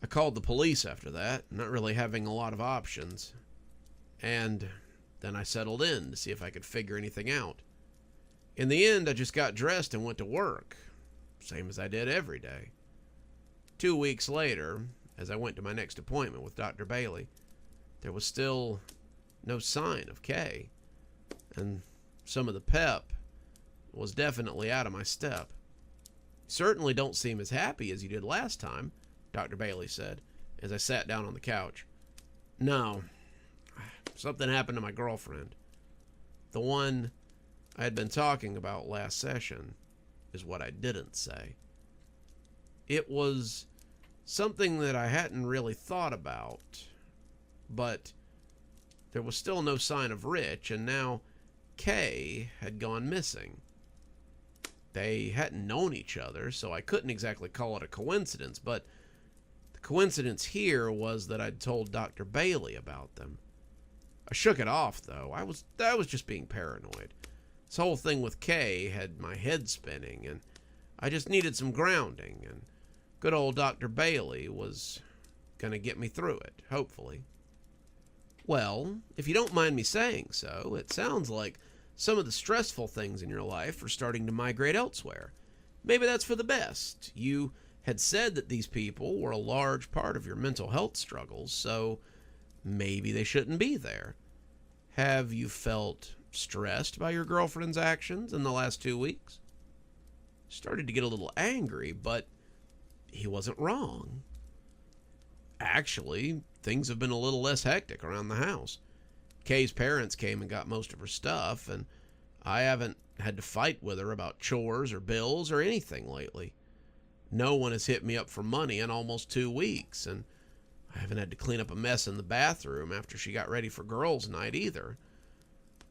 I called the police after that, not really having a lot of options, and then I settled in to see if I could figure anything out. In the end, I just got dressed and went to work, same as I did every day. 2 weeks later, as I went to my next appointment with Dr. Bailey, there was still no sign of Kay, and some of the pep was definitely out of my step. "You certainly don't seem as happy as you did last time," Dr. Bailey said, as I sat down on the couch. "No, something happened to my girlfriend. The one I had been talking about last session is what I didn't say. It was something that I hadn't really thought about, but there was still no sign of Rich, and now Kay had gone missing. They hadn't known each other, so I couldn't exactly call it a coincidence, but the coincidence here was that I'd told Dr. Bailey about them. I shook it off, though. I was just being paranoid. This whole thing with Kay had my head spinning, and I just needed some grounding, and good old Dr. Bailey was going to get me through it, hopefully. Well, if you don't mind me saying so, it sounds like some of the stressful things in your life are starting to migrate elsewhere. Maybe that's for the best. You had said that these people were a large part of your mental health struggles, so maybe they shouldn't be there. Have you felt stressed by your girlfriend's actions in the last 2 weeks?" Started to get a little angry, but he wasn't wrong. Actually, things have been a little less hectic around the house. Kay's parents came and got most of her stuff, and I haven't had to fight with her about chores or bills or anything lately. No one has hit me up for money in almost 2 weeks, and I haven't had to clean up a mess in the bathroom after she got ready for girls' night either.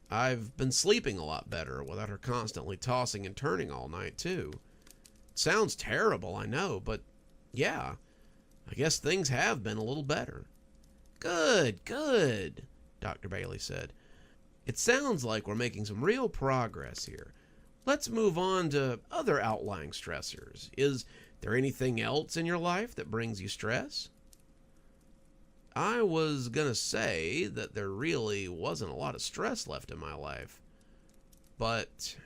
I've been sleeping a lot better without her constantly tossing and turning all night, too. It sounds terrible, I know, but yeah, I guess things have been a little better. "Good, good," Dr. Bailey said. "It sounds like we're making some real progress here. Let's move on to other outlying stressors. Is there anything else in your life that brings you stress?" I was gonna say that there really wasn't a lot of stress left in my life, but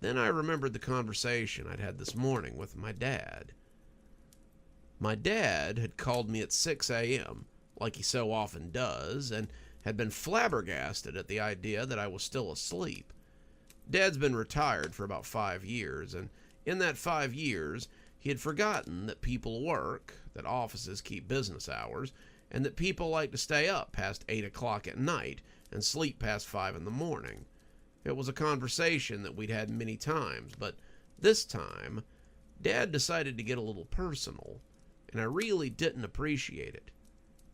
then I remembered the conversation I'd had this morning with my dad. My dad had called me at 6 a.m., like he so often does, and had been flabbergasted at the idea that I was still asleep. Dad's been retired for about 5 years, and in that 5 years, he had forgotten that people work, that offices keep business hours, and that people like to stay up past 8 o'clock at night and sleep past 5 in the morning. It was a conversation that we'd had many times, but this time, Dad decided to get a little personal, and I really didn't appreciate it.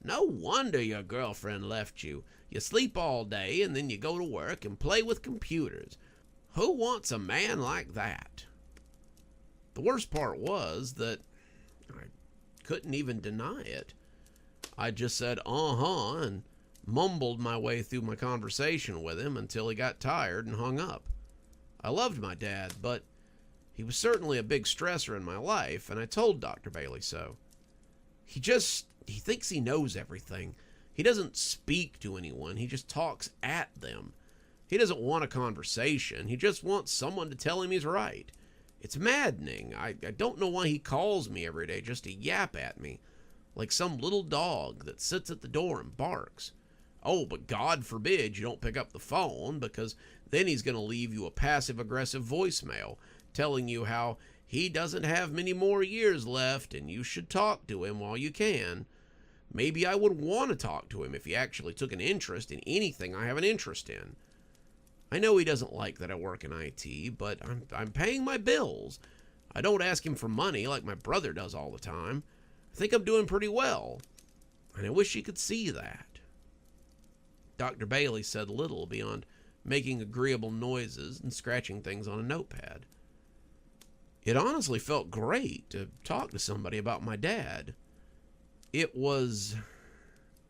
"No wonder your girlfriend left you. You sleep all day, and then you go to work and play with computers. Who wants a man like that?" The worst part was that I couldn't even deny it. I just said, and mumbled my way through my conversation with him until he got tired and hung up. I loved my dad, but he was certainly a big stressor in my life, and I told Dr. Bailey so. He thinks he knows everything. He doesn't speak to anyone. He just talks at them. He doesn't want a conversation. He just wants someone to tell him he's right. It's maddening. I don't know why he calls me every day just to yap at me, like some little dog that sits at the door and barks. Oh, but God forbid you don't pick up the phone, because then he's going to leave you a passive-aggressive voicemail telling you how he doesn't have many more years left and you should talk to him while you can. Maybe I would want to talk to him if he actually took an interest in anything I have an interest in. I know he doesn't like that I work in IT, but I'm paying my bills. I don't ask him for money like my brother does all the time. I think I'm doing pretty well, and I wish he could see that. Dr. Bailey said little beyond making agreeable noises and scratching things on a notepad. It honestly felt great to talk to somebody about my dad. It was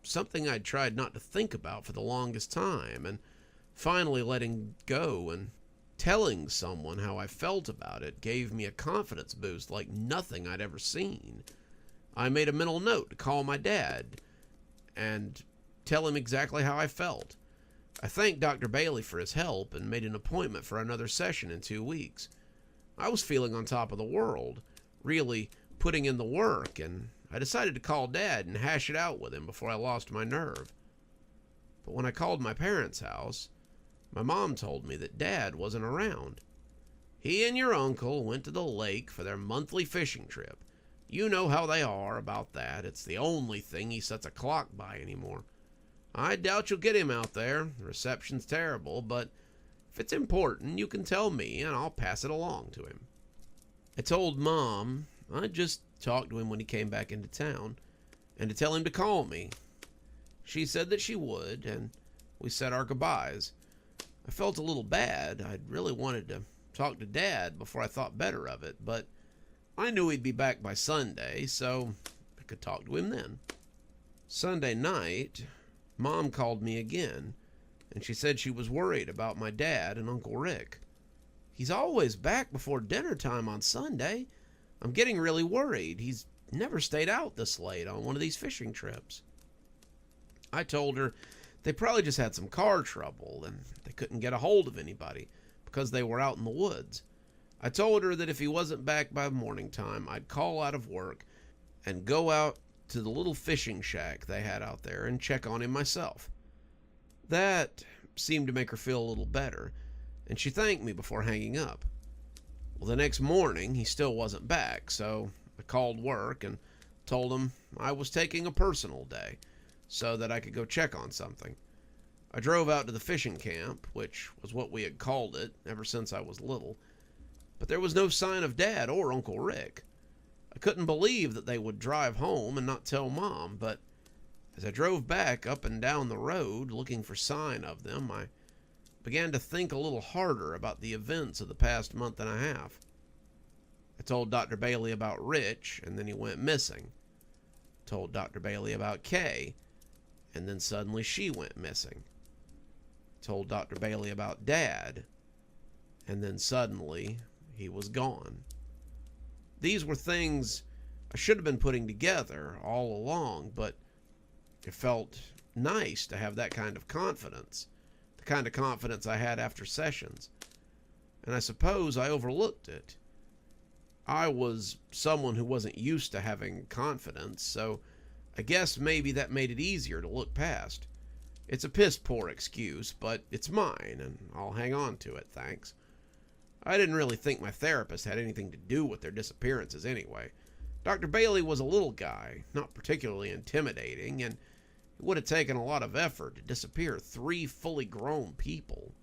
something I'd tried not to think about for the longest time, and finally letting go and telling someone how I felt about it gave me a confidence boost like nothing I'd ever seen. I made a mental note to call my dad and tell him exactly how I felt. I thanked Dr. Bailey for his help and made an appointment for another session in 2 weeks. I was feeling on top of the world, really putting in the work, and I decided to call Dad and hash it out with him before I lost my nerve. But when I called my parents' house, my mom told me that Dad wasn't around. He and your uncle went to the lake for their monthly fishing trip. You know how they are about that. It's the only thing he sets a clock by anymore. I doubt you'll get him out there. The reception's terrible, but if it's important, you can tell me and I'll pass it along to him. I told Mom I'd just talk to him when he came back into town and to tell him to call me. She said that she would, and we said our goodbyes. I felt a little bad. I'd really wanted to talk to Dad before I thought better of it, but I knew he'd be back by Sunday, so I could talk to him then. Sunday night, Mom called me again, and she said she was worried about my dad and Uncle Rick. He's always back before dinner time on Sunday. I'm getting really worried. He's never stayed out this late on one of these fishing trips. I told her they probably just had some car trouble and they couldn't get a hold of anybody because they were out in the woods. I told her that if he wasn't back by morning time, I'd call out of work and go out to the little fishing shack they had out there and check on him myself. That seemed to make her feel a little better, and she thanked me before hanging up. Well, the next morning, he still wasn't back, so I called work and told him I was taking a personal day so that I could go check on something. I drove out to the fishing camp, which was what we had called it ever since I was little, but there was no sign of Dad or Uncle Rick. I couldn't believe that they would drive home and not tell Mom, but as I drove back up and down the road looking for sign of them, I began to think a little harder about the events of the past month and a half. I told Dr. Bailey about Rich, and then he went missing. Told Dr. Bailey about Kay, and then suddenly she went missing. Told Dr. Bailey about Dad, and then suddenly he was gone. These were things I should have been putting together all along, but it felt nice to have that kind of confidence, the kind of confidence I had after sessions, and I suppose I overlooked it. I was someone who wasn't used to having confidence, so I guess maybe that made it easier to look past. It's a piss-poor excuse, but it's mine, and I'll hang on to it, thanks. I didn't really think my therapist had anything to do with their disappearances anyway. Dr. Bailey was a little guy, not particularly intimidating, and it would have taken a lot of effort to disappear 3 fully grown people.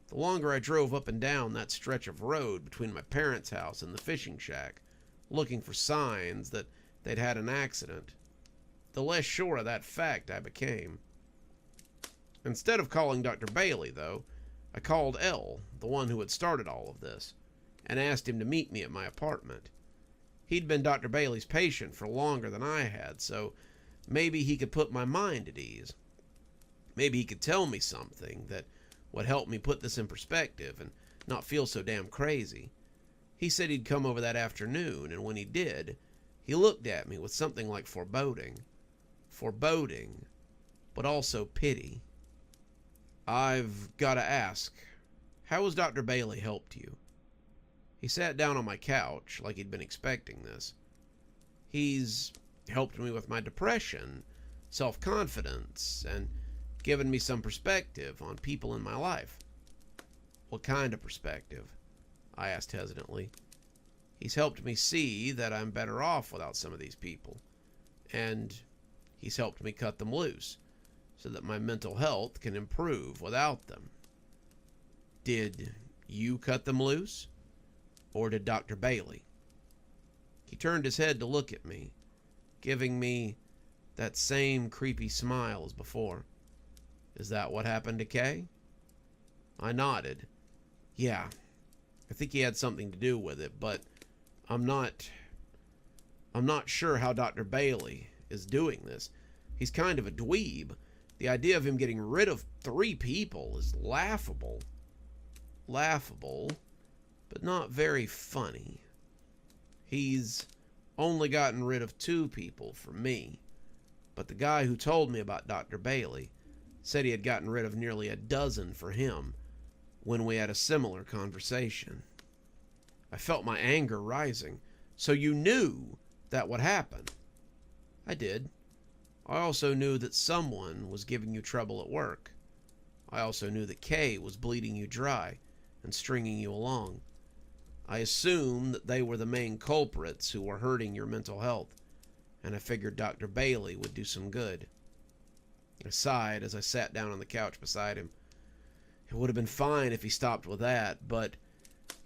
The longer I drove up and down that stretch of road between my parents' house and the fishing shack, looking for signs that they'd had an accident, the less sure of that fact I became. Instead of calling Dr. Bailey, though, I called L, the one who had started all of this, and asked him to meet me at my apartment. He'd been Dr. Bailey's patient for longer than I had, so maybe he could put my mind at ease. Maybe he could tell me something that would help me put this in perspective and not feel so damn crazy. He said he'd come over that afternoon, and when he did, he looked at me with something like foreboding. Foreboding, but also pity. I've got to ask, how has Dr. Bailey helped you? He sat down on my couch like he'd been expecting this. He's helped me with my depression, self-confidence, and given me some perspective on people in my life. What kind of perspective? I asked hesitantly. He's helped me see that I'm better off without some of these people, and he's helped me cut them loose so that my mental health can improve without them. Did you cut them loose? Or did Dr. Bailey? He turned his head to look at me, giving me that same creepy smile as before. Is that what happened to Kay? I nodded. Yeah, I think he had something to do with it, but I'm not sure how Dr. Bailey is doing this. He's kind of a dweeb. The idea of him getting rid of 3 people is laughable. Laughable, but not very funny. He's only gotten rid of 2 people for me, but the guy who told me about Dr. Bailey said he had gotten rid of nearly a dozen for him when we had a similar conversation. I felt my anger rising. So you knew that would happen? I did. I also knew that someone was giving you trouble at work. I also knew that Kay was bleeding you dry and stringing you along. I assumed that they were the main culprits who were hurting your mental health, and I figured Dr. Bailey would do some good. I sighed as I sat down on the couch beside him. It would have been fine if he stopped with that, but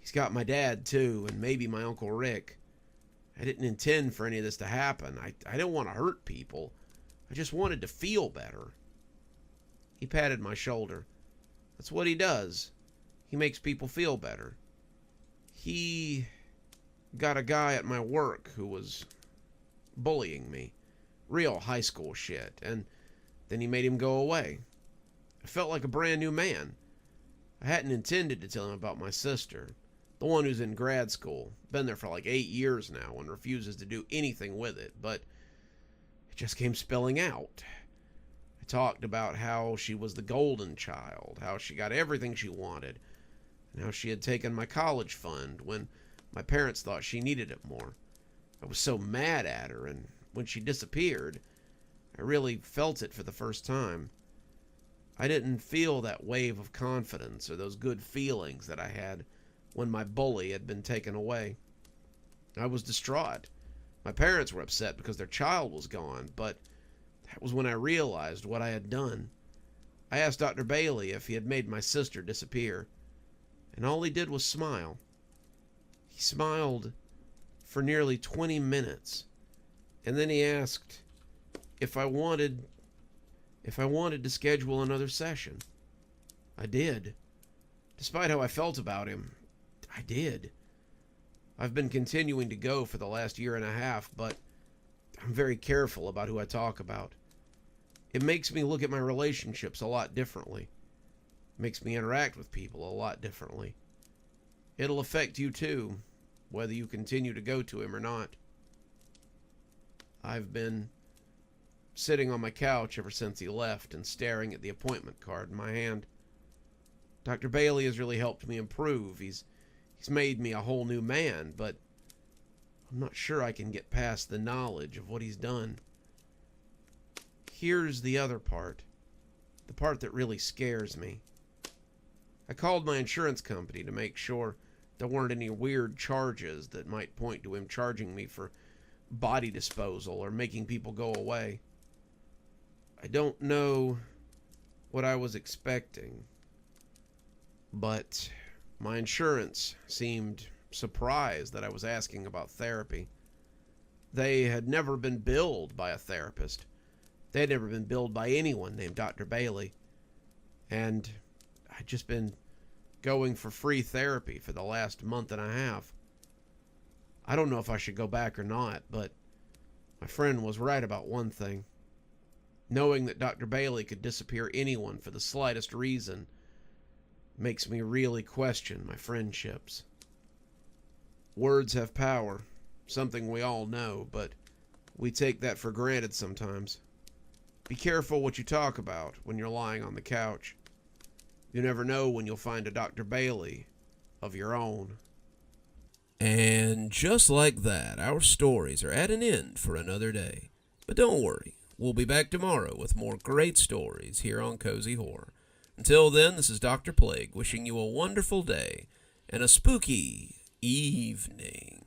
he's got my dad too, and maybe my Uncle Rick. I didn't intend for any of this to happen. I didn't want to hurt people. I just wanted to feel better. He patted my shoulder. That's what he does. He makes people feel better. He got a guy at my work who was bullying me. Real high school shit. And then he made him go away. I felt like a brand new man. I hadn't intended to tell him about my sister, the one who's in grad school, been there for like 8 years now and refuses to do anything with it, but it just came spilling out. I talked about how she was the golden child, how she got everything she wanted, and how she had taken my college fund when my parents thought she needed it more. I was so mad at her, and when she disappeared, I really felt it for the first time. I didn't feel that wave of confidence or those good feelings that I had when my bully had been taken away. I was distraught. My parents were upset because their child was gone, but that was when I realized what I had done. I asked Dr. Bailey if he had made my sister disappear, and all he did was smile. He smiled for nearly 20 minutes, and then he asked if I wanted to schedule another session. I did. Despite how I felt about him, I did. I've been continuing to go for the last 1.5 years, but I'm very careful about who I talk about. It makes me look at my relationships a lot differently. It makes me interact with people a lot differently. It'll affect you too, whether you continue to go to him or not. I've been sitting on my couch ever since he left and staring at the appointment card in my hand. Dr. Bailey has really helped me improve. He's made me a whole new man, but I'm not sure I can get past the knowledge of what he's done. Here's the other part, the part that really scares me. I called my insurance company to make sure there weren't any weird charges that might point to him charging me for body disposal or making people go away. I don't know what I was expecting. but my insurance seemed surprised that I was asking about therapy. They had never been billed by a therapist. They had never been billed by anyone named Dr. Bailey. And I'd just been going for free therapy for the last month and a half. I don't know if I should go back or not, but my friend was right about one thing. Knowing that Dr. Bailey could disappear anyone for the slightest reason makes me really question my friendships. Words have power, something we all know, but we take that for granted sometimes. Be careful what you talk about when you're lying on the couch. You never know when you'll find a Dr. Bailey of your own. And just like that, our stories are at an end for another day. But don't worry, we'll be back tomorrow with more great stories here on Cozy Horror. Until then, this is Dr. Plague wishing you a wonderful day and a spooky evening.